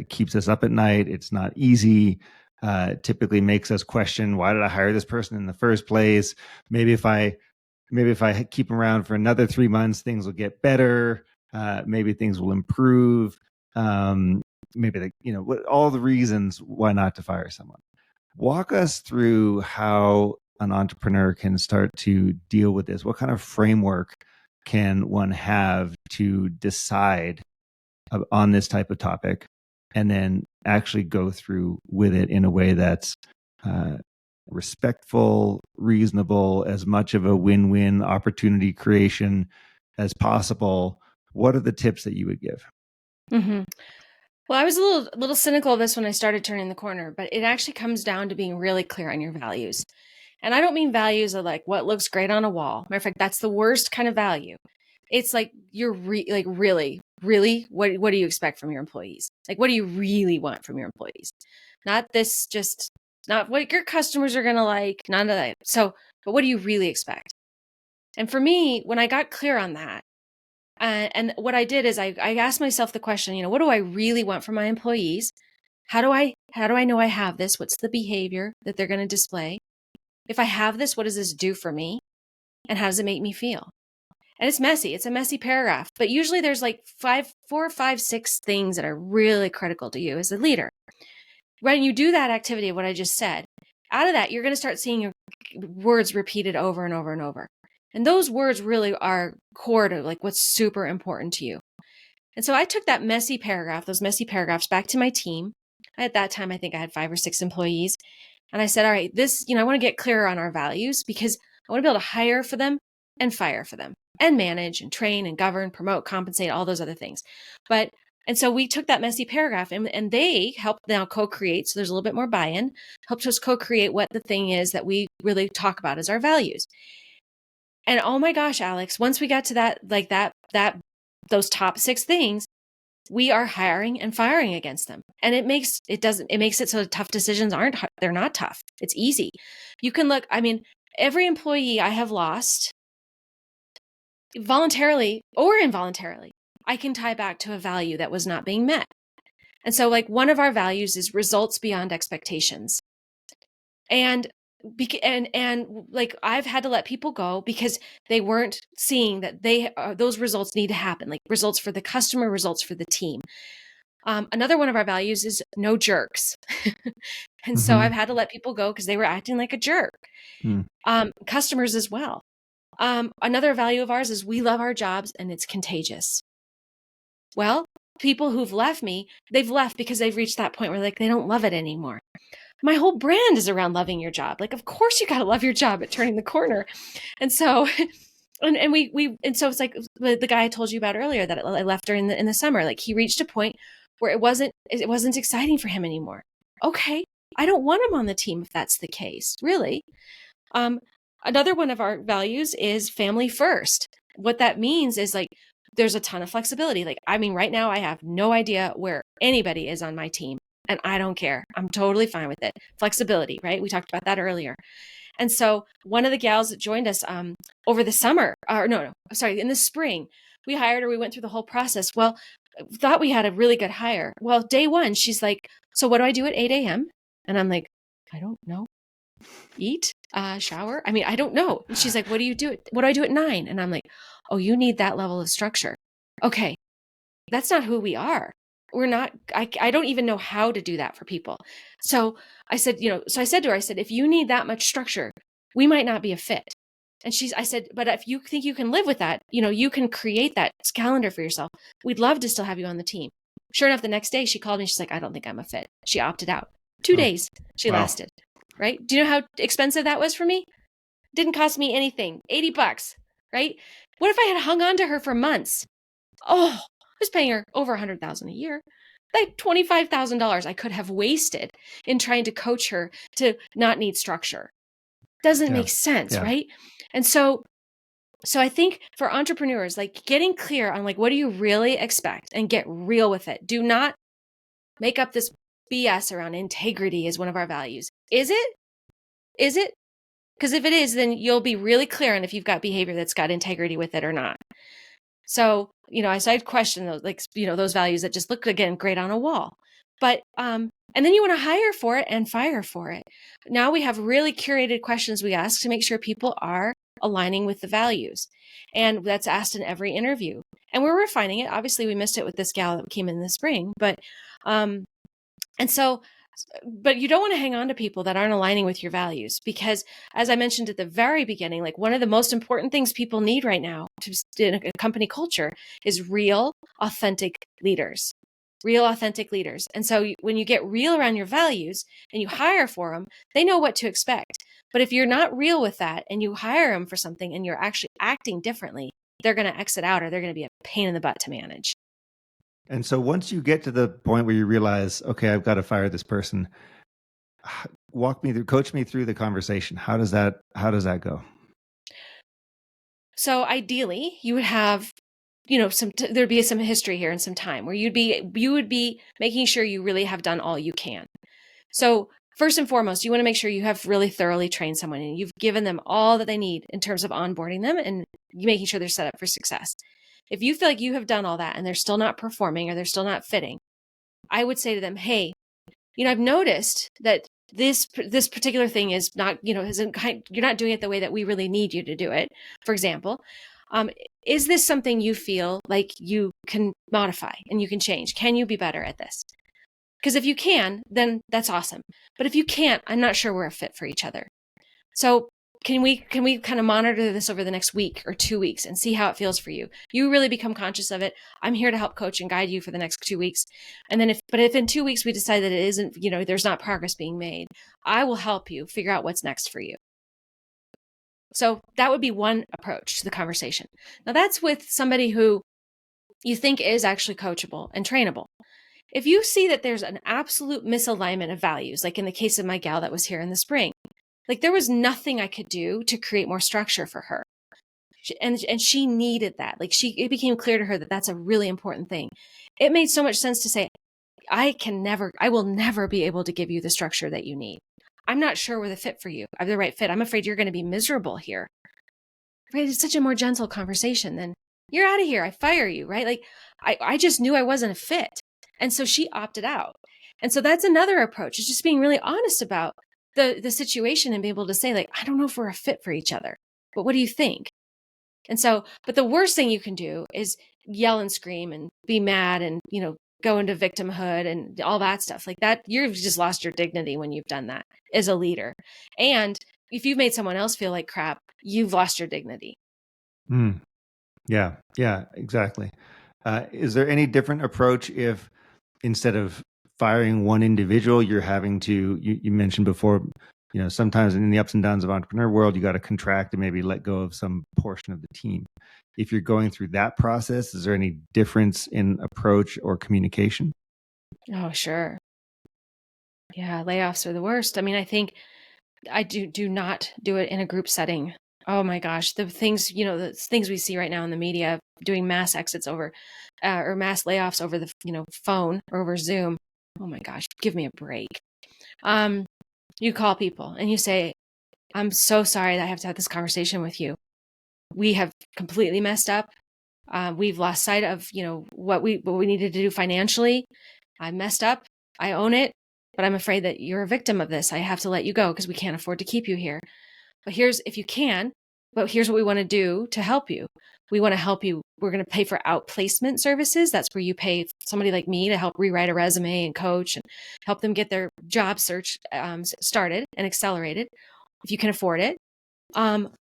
keeps us up at night. It's not easy. Typically makes us question, why did I hire this person in the first place? Maybe if I keep them around for another 3 months, things will get better. Maybe things will improve. Maybe all the reasons why not to fire someone. Walk us through how an entrepreneur can start to deal with this. What kind of framework can one have to decide on this type of topic, and then actually go through with it in a way that's respectful, reasonable, as much of a win-win opportunity creation as possible? What are the tips that you would give? Mm-hmm. Well, I was a little cynical of this when I started turning the corner, but it actually comes down to being really clear on your values. And I don't mean values of like what looks great on a wall. Matter of fact, that's the worst kind of value. It's like you're really, what do you expect from your employees? Like, what do you really want from your employees? Not what your customers are going to like, none of that. So, but what do you really expect? And for me, when I got clear on that, and what I did is I asked myself the question, what do I really want from my employees? How do I know I have this? What's the behavior that they're going to display? If I have this, what does this do for me? And how does it make me feel? And it's messy. It's a messy paragraph, but usually there's like 4, 5, 6 things that are really critical to you as a leader. When you do that activity of what I just said, out of that, you're going to start seeing your words repeated over and over and over. And those words really are core to like what's super important to you. And so I took those messy paragraphs back to my team. At that time, I think I had 5 or 6 employees. And I said, all right, I want to get clearer on our values because I want to be able to hire for them and fire for them and manage and train and govern, promote, compensate, all those other things. And so we took that messy paragraph and they helped now co-create. So there's a little bit more buy-in, helped us co-create what the thing is that we really talk about as our values. And oh my gosh, Alex, once we got to those top 6 things, we are hiring and firing against them. And it makes it so tough decisions they're not tough. It's easy. You can look, every employee I have lost, voluntarily or involuntarily, I can tie back to a value that was not being met. And so like one of our values is results beyond expectations. And like I've had to let people go because they weren't seeing that those results need to happen, like results for the customer, results for the team. Another one of our values is no jerks. And so I've had to let people go because they were acting like a jerk. Customers as well. Another value of ours is we love our jobs and it's contagious. Well, people who've left me, they've left because they've reached that point where like they don't love it anymore. My whole brand is around loving your job. Like, of course you got to love your job at turning the corner. And so, and so it's like the guy I told you about earlier that I left during in the summer, like he reached a point where it wasn't exciting for him anymore. Okay. I don't want him on the team if that's the case, really. Another one of our values is family first. What that means is like, there's a ton of flexibility. Like, right now I have no idea where anybody is on my team. And I don't care. I'm totally fine with it. Flexibility, right? We talked about that earlier. And so one of the gals that joined us over the summer, in the spring, we hired her. We went through the whole process. Well, thought we had a really good hire. Well, day 1, she's like, so what do I do at 8 a.m.? And I'm like, I don't know. Eat, shower. I don't know. And she's like, what do you do? What do I do at 9? And I'm like, oh, you need that level of structure. Okay. That's not who we are. I don't even know how to do that for people. So I said, I said to her, I said, if you need that much structure, we might not be a fit. And I said, but if you think you can live with that, you can create that calendar for yourself. We'd love to still have you on the team. Sure enough, the next day she called me. She's like, I don't think I'm a fit. She opted out. 2 days she lasted, right? Do you know how expensive that was for me? Didn't cost me anything, $80, right? What if I had hung on to her for months? Oh, I was paying her over $100,000 a year. Like $25,000 I could have wasted in trying to coach her to not need structure. Doesn't make sense, right? And so I think for entrepreneurs, like getting clear on like, what do you really expect and get real with it. Do not make up this BS around integrity is one of our values. Is it? Is it? Because if it is, then you'll be really clear on if you've got behavior that's got integrity with it or not. So, I'd question those, like, those values that just look, again, great on a wall. But, and then you want to hire for it and fire for it. Now we have really curated questions we ask to make sure people are aligning with the values. And that's asked in every interview. And we're refining it. Obviously, we missed it with this gal that came in the spring. But you don't want to hang on to people that aren't aligning with your values, because as I mentioned at the very beginning, like one of the most important things people need right now in a company culture is real, authentic leaders. And so when you get real around your values and you hire for them, they know what to expect. But if you're not real with that and you hire them for something and you're actually acting differently, they're going to exit out or they're going to be a pain in the butt to manage. And so once you get to the point where you realize, okay, I've got to fire this person, coach me through the conversation. How does that go? So ideally you would have, there'd be some history here and some time where you would be making sure you really have done all you can. So first and foremost, you want to make sure you have really thoroughly trained someone and you've given them all that they need in terms of onboarding them and making sure they're set up for success. If you feel like you have done all that and they're still not performing or they're still not fitting, I would say to them, hey, I've noticed that this particular thing is not, you're not doing it the way that we really need you to do it. For example, is this something you feel like you can modify and you can change? Can you be better at this? Because if you can, then that's awesome. But if you can't, I'm not sure we're a fit for each other. So can we kind of monitor this over the next week or 2 weeks and see how it feels for you? You really become conscious of it. I'm here to help coach and guide you for the next 2 weeks. And then if in 2 weeks we decide that it isn't, there's not progress being made, I will help you figure out what's next for you. So that would be one approach to the conversation. Now that's with somebody who you think is actually coachable and trainable. If you see that there's an absolute misalignment of values, like in the case of my gal that was here in the spring, like there was nothing I could do to create more structure for her. And she needed that. Like it became clear to her that that's a really important thing. It made so much sense to say, I will never be able to give you the structure that you need. I'm not sure we're the fit for you. I'm the right fit. I'm afraid you're going to be miserable here. Right? It's such a more gentle conversation than you're out of here. I fire you, right? Like I just knew I wasn't a fit. And so she opted out. And so that's another approach. It's just being really honest about the situation and being able to say, like, I don't know if we're a fit for each other, but what do you think? And so, but the worst thing you can do is yell and scream and be mad and, go into victimhood and all that stuff like that. You've just lost your dignity when you've done that as a leader. And if you've made someone else feel like crap, you've lost your dignity. Yeah, exactly. Is there any different approach if instead of firing one individual, you're having to, you mentioned before, sometimes in the ups and downs of entrepreneur world, you got to contract and maybe let go of some portion of the team. If you're going through that process, is there any difference in approach or communication? Oh, sure. Yeah, layoffs are the worst. I mean, I think I do not do it in a group setting. Oh my gosh, the things, the things we see right now in the media, doing mass exits over or mass layoffs over the, phone or over Zoom. Oh my gosh, give me a break. You call people and you say, I'm so sorry that I have to have this conversation with you. We have completely messed up. We've lost sight of, what we needed to do financially. I messed up. I own it, but I'm afraid that you're a victim of this. I have to let you go because we can't afford to keep you here. But here's what we want to do to help you. We want to help you. We're going to pay for outplacement services. That's where you pay somebody like me to help rewrite a resume and coach and help them get their job search started and accelerated if you can afford it.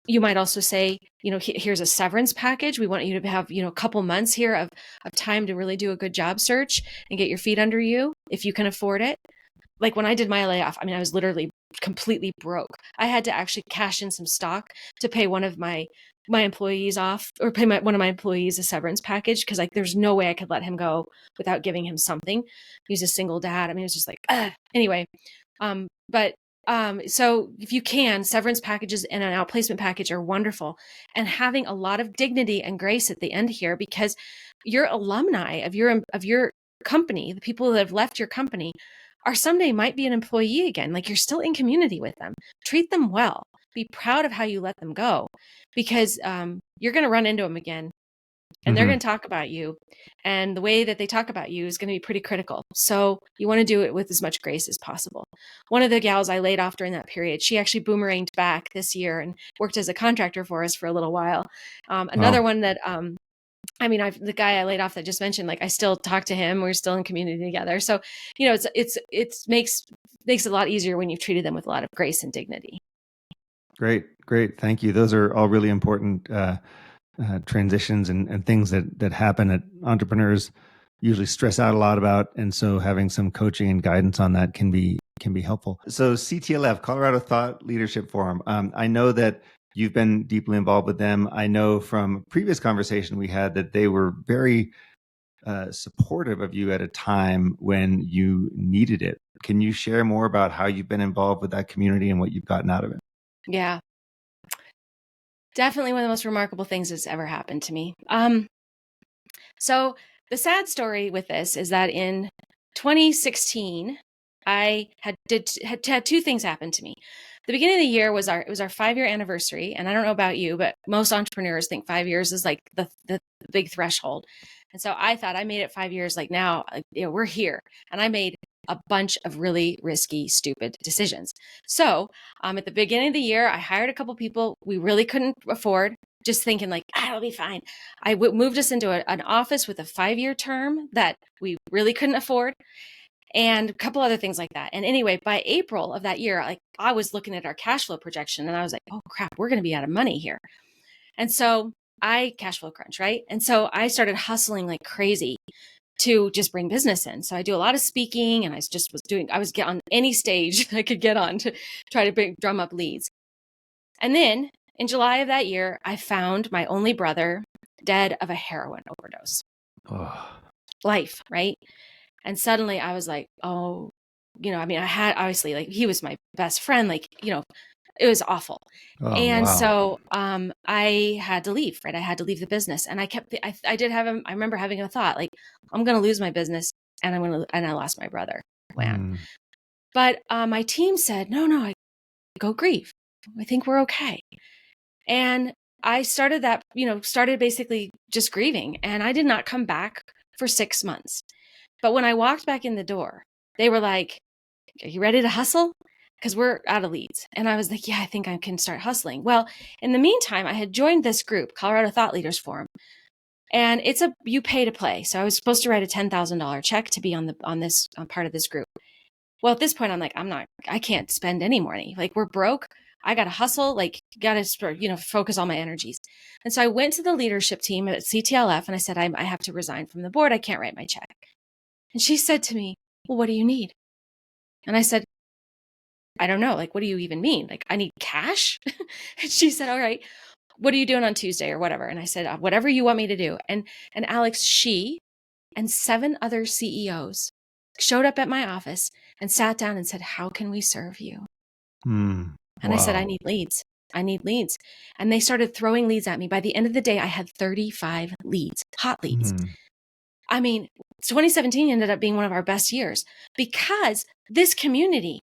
You might also say, here's a severance package. We want you to have, a couple months here of time to really do a good job search and get your feet under you if you can afford it. Like when I did my layoff, I was literally completely broke. I had to actually cash in some stock to pay one of my employees off, or pay one of my employees a severance package, because there's no way I could let him go without giving him something. He's a single dad. It was just like, anyway. So if you can, severance packages and an outplacement package are wonderful, and having a lot of dignity and grace at the end here, because your alumni of your company, the people that have left your company, are someday might be an employee again. Like, you're still in community with them. Treat them well. Be proud of how you let them go, because you're going to run into them again, and they're going to talk about you. And the way that they talk about you is going to be pretty critical. So you want to do it with as much grace as possible. One of the gals I laid off during that period, she actually boomeranged back this year and worked as a contractor for us for a little while. Another one that, the guy I laid off that I just mentioned, I still talk to him. We're still in community together. So, it makes it a lot easier when you've treated them with a lot of grace and dignity. Great. Thank you. Those are all really important transitions and things that happen that entrepreneurs usually stress out a lot about. And so having some coaching and guidance on that can be helpful. So CTLF, Colorado Thought Leadership Forum. I know that you've been deeply involved with them. I know from previous conversation we had that they were very supportive of you at a time when you needed it. Can you share more about how you've been involved with that community and what you've gotten out of it? Yeah. Definitely one of the most remarkable things that's ever happened to me. So the sad story with this is that in 2016, I had two things happen to me. The beginning of the year was our 5-year anniversary. And I don't know about you, but most entrepreneurs think 5 years is like the big threshold. And so I thought I made it 5 years. Like, now, we're here. And I made a bunch of really risky, stupid decisions. So at the beginning of the year, I hired a couple people we really couldn't afford, just thinking it'll be fine. I moved us into an office with a 5-year term that we really couldn't afford, and a couple other things like that. And anyway, by April of that year, I was looking at our cash flow projection, and I was like, oh crap, we're going to be out of money here. And so I cash flow crunch, right? And so I started hustling like crazy to just bring business in. So I do a lot of speaking, and I was get on any stage I could get on to try to drum up leads. And then in July of that year, I found my only brother dead of a heroin overdose. Oh. Life, right? And suddenly I was like, oh, I had obviously, he was my best friend, it was awful. Oh, and wow. So I had to leave, right? I had to leave the business. And I remember having a thought, I'm going to lose my business, and I lost my brother. Wow. But my team said, no, go grieve. I think we're okay. And I started basically just grieving. And I did not come back for 6 months. But when I walked back in the door, they were like, are you ready to hustle? Because we're out of leads. And I was like, yeah, I think I can start hustling. Well, in the meantime, I had joined this group, Colorado Thought Leaders Forum. And you pay to play. So I was supposed to write a $10,000 check to be on this part of this group. Well, at this point, I'm like, I can't spend any money. We're broke. I got to hustle, got to, focus all my energies. And so I went to the leadership team at CTLF, and I said, I have to resign from the board. I can't write my check. And she said to me, well, what do you need? And I said, I don't know. What do you even mean? I need cash? And she said, all right, what are you doing on Tuesday or whatever? And I said, whatever you want me to do. And Alex, she and 7 other CEOs showed up at my office and sat down and said, how can we serve you? And wow. I said, I need leads. And they started throwing leads at me. By the end of the day, I had 35 leads, hot leads. 2017 ended up being one of our best years because this community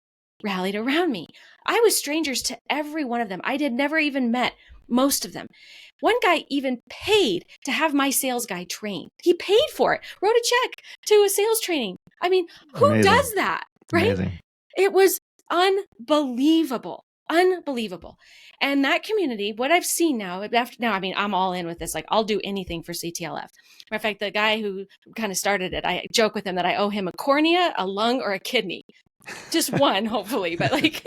rallied around me. I was strangers to every one of them. I had never even met most of them. One guy even paid to have my sales guy trained. He paid for it, wrote a check to a sales training. Who Amazing. Does that, right? Amazing. It was unbelievable. Unbelievable. And that community, what I've seen now, I mean, I'm all in with this. Like, I'll do anything for CTLF. Matter of fact, the guy who kind of started it, I joke with him that I owe him a cornea, a lung, or a kidney. Just one, hopefully, but like,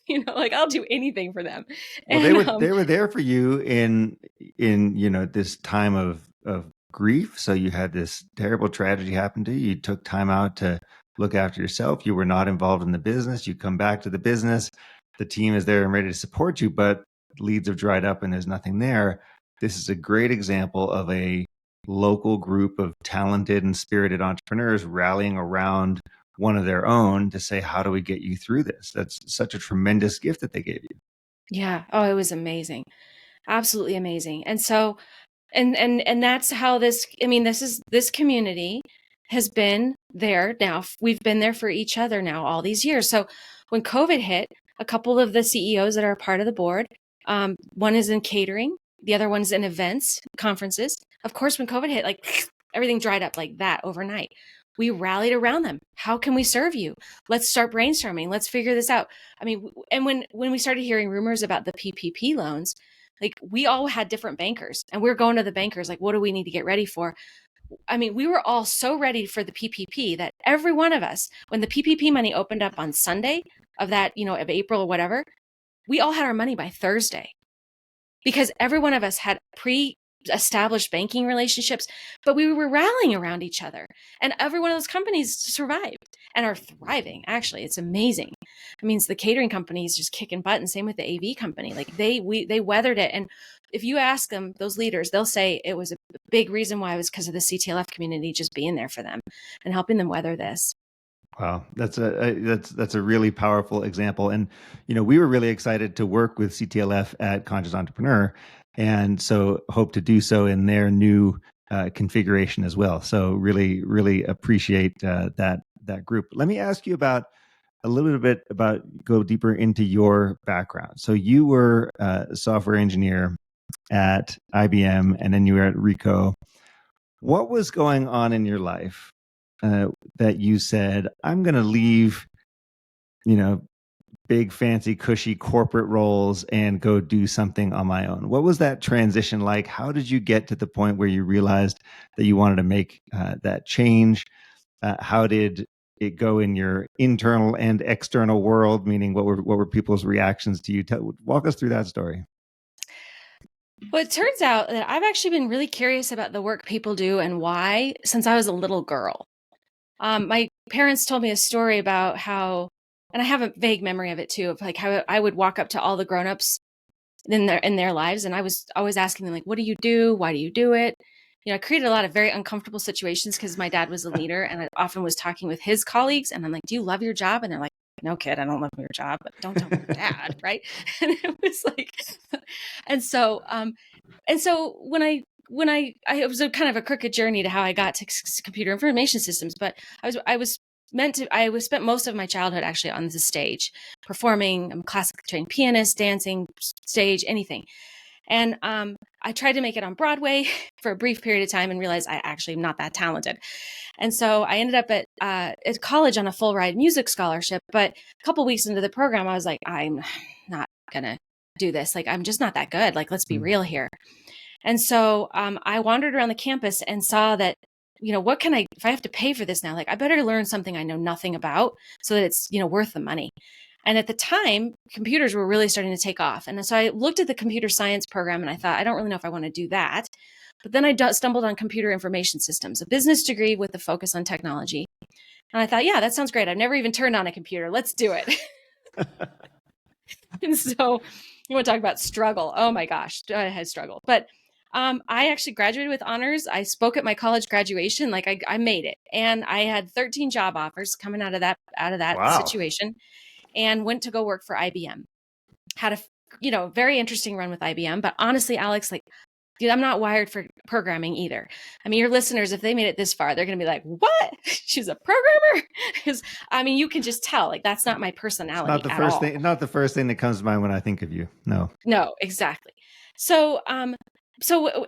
like I'll do anything for them. Well, And they were there for you in this time of grief. So you had this terrible tragedy happen to you. You took time out to look after yourself. You were not involved in the business. You come back to the business. The team is there and ready to support you, but leads have dried up and there's nothing there. This is a great example of a local group of talented and spirited entrepreneurs rallying around one of their own to say, how do we get you through this? That's such a tremendous gift that they gave you. yeah, oh, it was amazing. Absolutely amazing. And so, and that's how this community has been there now. We've been there for each other now all these years. So when COVID hit, a couple of the CEOs that are part of the board, one is in catering, the other one's in events, conferences. Of course, when COVID hit, like everything dried up like that overnight. We rallied around them. How can we serve you? Let's start brainstorming. Let's figure this out. I mean, and when we started hearing rumors about the PPP loans, like we all had different bankers and we were going to the bankers, like, what do we need to get ready for? I mean, we were all so ready for the PPP that every one of us, when the PPP money opened up on Sunday of that, of April or whatever, we all had our money by Thursday because every one of us had pre-established banking relationships, but we were rallying around each other. And every one of those companies survived and are thriving. Actually, it's amazing. It means the catering company is just kicking butt, and same with the AV company. Like they weathered it. And if you ask them, those leaders, they'll say it was a big reason why it was because of the CTLF community just being there for them and helping them weather this. Wow, that's a really powerful example. And we were really excited to work with CTLF at Conscious Entrepreneur, and so hope to do so in their new configuration as well. So really appreciate that group. Let me ask you about a little bit about go deeper into your background. So you were a software engineer at IBM, and then you were at Ricoh. What was going on in your life that you said, I'm going to leave, big, fancy, cushy corporate roles and go do something on my own? What was that transition like? How did you get to the point where you realized that you wanted to make that change? How did it go in your internal and external world? Meaning, what were people's reactions to you? Walk us through that story. Well, it turns out that I've actually been really curious about the work people do and why since I was a little girl. My parents told me a story about how, and I have a vague memory of it too, of like how I would walk up to all the grownups in their lives, and I was always asking them, like, what do you do? Why do you do it? I created a lot of very uncomfortable situations because my dad was a leader, and I often was talking with his colleagues, and I'm like, do you love your job? And they're like, no, kid, I don't love your job, but don't tell your dad, right? And it was like, and so when it was a kind of a crooked journey to how I got to computer information systems, but I spent most of my childhood actually on the stage, performing. I'm a classically trained pianist, dancing, stage, anything. And I tried to make it on Broadway for a brief period of time and realized I actually am not that talented. And so I ended up at college on a full ride music scholarship. But a couple weeks into the program, I was like, I'm not going to do this. Like, I'm just not that good. Like, let's be real here. And so I wandered around the campus and saw that, what can if I have to pay for this now, like I better learn something I know nothing about so that it's, worth the money. And at the time, computers were really starting to take off. And so I looked at the computer science program and I thought, I don't really know if I want to do that. But then I stumbled on computer information systems, a business degree with a focus on technology. And I thought, yeah, that sounds great. I've never even turned on a computer. Let's do it. And so you want to talk about struggle. Oh my gosh, I had struggle. But I actually graduated with honors. I spoke at my college graduation. Like I made it. And I had 13 job offers coming out of that Wow. situation, and went to go work for IBM. Had a very interesting run with IBM. But honestly, Alex, like, dude, I'm not wired for programming either. I mean, your listeners, if they made it this far, they're going to be like, what? She's a programmer? Because, I mean, you can just tell, like, that's not my personality Not the first thing that comes to mind when I think of you. No, exactly. So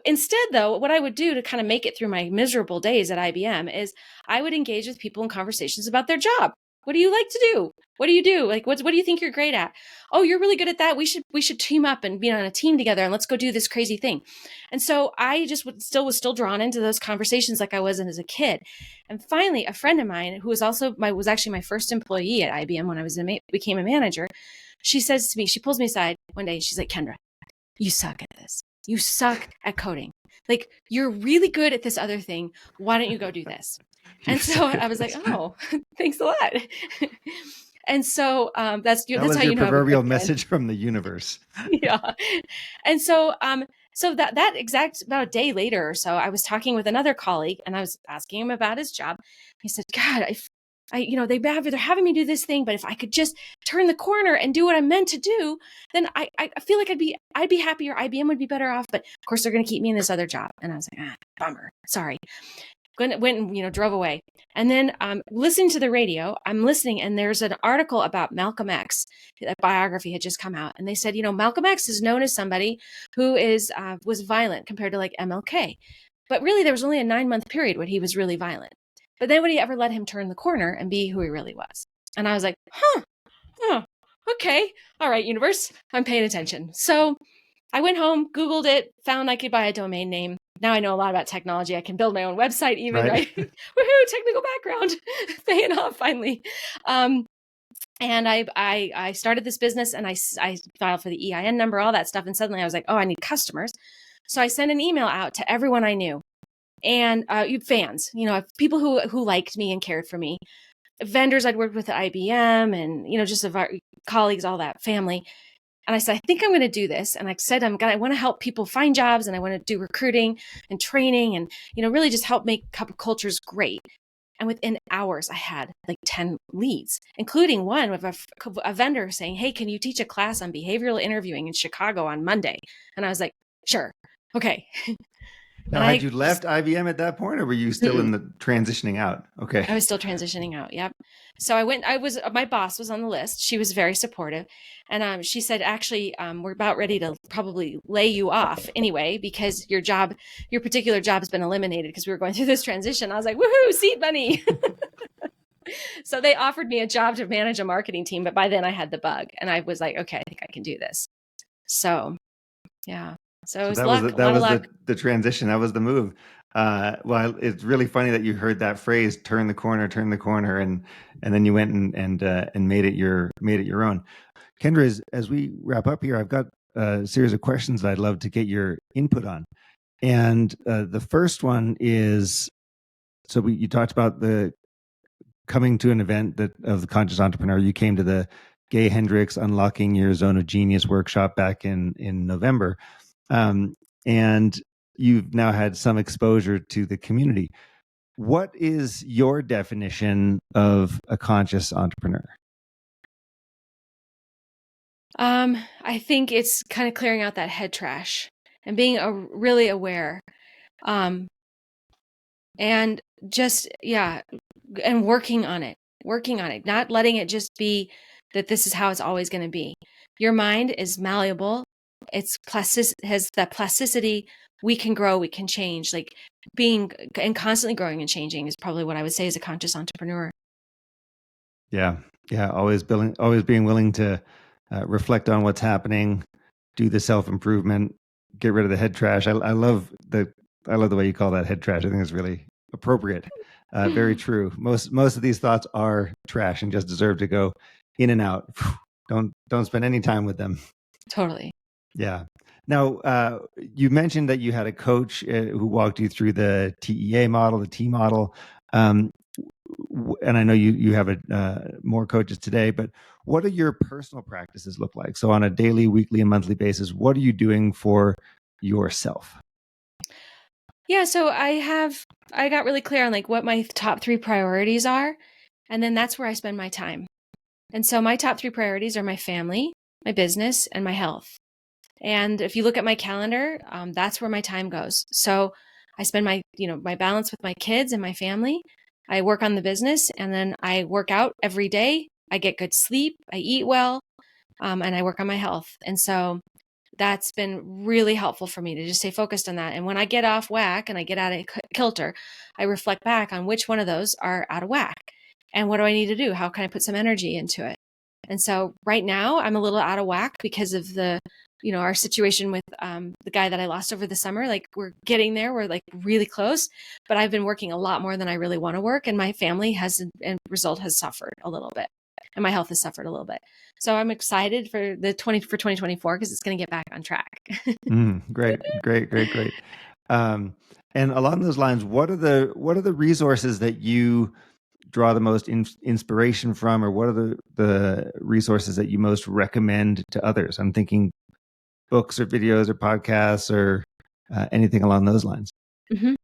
instead, though, what I would do to kind of make it through my miserable days at IBM is I would engage with people in conversations about their job. What do you like to do? What do you do? Like, what do you think you're great at? Oh, you're really good at that. We should team up and be on a team together and let's go do this crazy thing. And so I just was still drawn into those conversations like I was as a kid. And finally, a friend of mine who was actually my first employee at IBM when I became a manager. She says to me, she pulls me aside one day and she's like, Kendra, you suck at this. You suck at coding. Like, you're really good at this other thing. Why don't you go do this? And so I was like, oh, thanks a lot. And so that's how your you know proverbial message from the universe. Yeah. And so so that exact about a day later or so, I was talking with another colleague and I was asking him about his job. He said, God, they're having me do this thing, but if I could just turn the corner and do what I'm meant to do, then I feel like I'd be happier. IBM would be better off, but of course they're going to keep me in this other job. And I was like, bummer. Sorry. Went and drove away. And then listening to the radio, I'm listening, and there's an article about Malcolm X. A biography had just come out, and they said, Malcolm X is known as somebody who was violent compared to like MLK, but really there was only a 9-month period when he was really violent. But nobody ever let him turn the corner and be who he really was. And I was like, okay, all right, universe, I'm paying attention. So I went home, Googled it, found I could buy a domain name. Now I know a lot about technology. I can build my own website even, right? Woohoo, technical background, paying off finally. And I started this business and I filed for the EIN number, all that stuff. And suddenly I was like, oh, I need customers. So I sent an email out to everyone I knew and fans, people who liked me and cared for me, vendors I'd worked with at IBM and, just colleagues, all that, family. And I said, I think I'm going to do this. And I said, I want to help people find jobs and I want to do recruiting and training and, really just help make cultures great. And within hours, I had like 10 leads, including one with a vendor saying, hey, can you teach a class on behavioral interviewing in Chicago on Monday? And I was like, sure. Okay. Now, had you left IBM at that point, or were you still in the transitioning out? Okay. I was still transitioning out. Yep. So my boss was on the list. She was very supportive. And she said, actually, we're about ready to probably lay you off anyway, because your particular job has been eliminated because we were going through this transition. I was like, woohoo, seed money. So they offered me a job to manage a marketing team. But by then I had the bug and I was like, okay, I think I can do this. So, yeah. So it was the transition. That was the move. Well, it's really funny that you heard that phrase, turn the corner, and then you went and made it your own. Kendra, as we wrap up here, I've got a series of questions that I'd love to get your input on. And the first one is, so you talked about the coming to an event of the Conscious Entrepreneur. You came to the Gay Hendricks Unlocking Your Zone of Genius workshop back in November. And you've now had some exposure to the community. What is your definition of a conscious entrepreneur? I think it's kind of clearing out that head trash and being really aware. And just, and working on it, not letting it just be that this is how it's always going to be. Your mind is malleable. It's has that plasticity. We can grow, we can change. Like being and constantly growing and changing is probably what I would say as a conscious entrepreneur. Yeah. Always being willing to reflect on what's happening, do the self-improvement, get rid of the head trash. I love the way you call that head trash. I think it's really appropriate. Very true. Most of these thoughts are trash and just deserve to go in and out. Don't spend any time with them. Totally. Yeah. Now, you mentioned that you had a coach who walked you through the TEA model, the T model. And I know you have more coaches today, but what do your personal practices look like? So on a daily, weekly, and monthly basis, what are you doing for yourself? Yeah, so I got really clear on like what my top 3 priorities are, and then that's where I spend my time. And so my top 3 priorities are my family, my business, and my health. And if you look at my calendar, that's where my time goes. So I spend my balance with my kids and my family. I work on the business, and then I work out every day. I get good sleep. I eat well, and I work on my health. And so that's been really helpful for me to just stay focused on that. And when I get off whack and I get out of kilter, I reflect back on which one of those are out of whack. And what do I need to do? How can I put some energy into it? And so right now I'm a little out of whack because of our situation with the guy that I lost over the summer. Like, we're getting there. We're like really close, but I've been working a lot more than I really want to work. And my family and result has suffered a little bit, and my health has suffered a little bit. So I'm excited for 2024 because it's going to get back on track. Great. And along those lines, what are the resources that you draw the most inspiration from, or what are the resources that you most recommend to others? I'm thinking books or videos or podcasts or anything along those lines. Mm-hmm.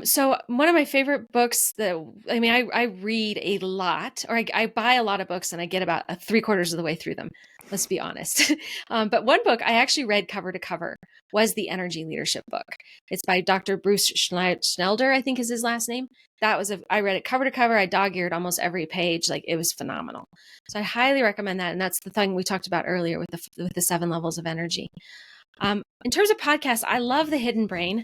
So one of my favorite books I read a lot, or I buy a lot of books, and I get about 3/4 of the way through them. Let's be honest. But one book I actually read cover to cover was the Energy Leadership book. It's by Dr. Bruce Schnelder, I think is his last name. I read it cover to cover. I dog-eared almost every page. Like, it was phenomenal. So I highly recommend that. And that's the thing we talked about earlier with the 7 levels of energy. In terms of podcasts, I love The Hidden Brain.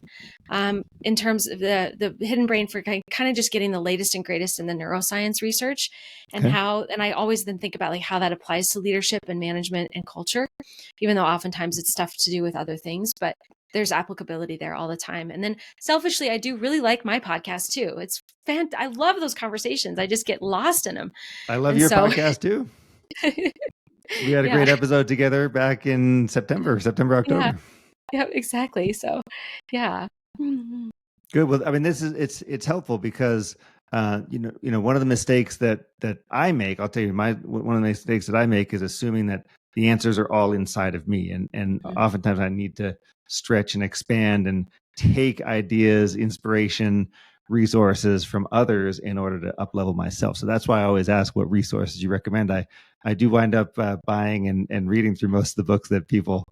In terms of the Hidden Brain, for kind of just getting the latest and greatest in the neuroscience research, and and I always then think about like how that applies to leadership and management and culture, even though oftentimes it's stuff to do with other things, but there's applicability there all the time. And then selfishly, I do really like my podcast too. It's I love those conversations. I just get lost in them. I love your podcast too. We had a great episode together back in September, October. Yeah, exactly. So, yeah. Good. Well, I mean, it's helpful because one of the mistakes that I make, I'll tell you, one of the mistakes that I make is assuming that the answers are all inside of me, and oftentimes I need to stretch and expand and take ideas, inspiration, resources from others in order to up-level myself. So that's why I always ask what resources you recommend. I do wind up buying and reading through most of the books that people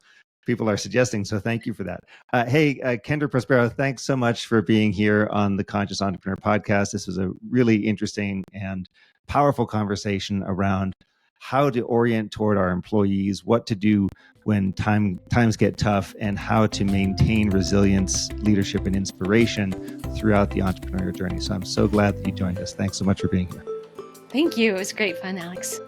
are suggesting. So thank you for that. Hey, Kendra Prospero, thanks so much for being here on the Conscious Entrepreneur podcast. This was a really interesting and powerful conversation around how to orient toward our employees, what to do when times get tough, and how to maintain resilience, leadership, and inspiration throughout the entrepreneurial journey. So I'm so glad that you joined us. Thanks so much for being here. Thank you. It was great fun, Alex.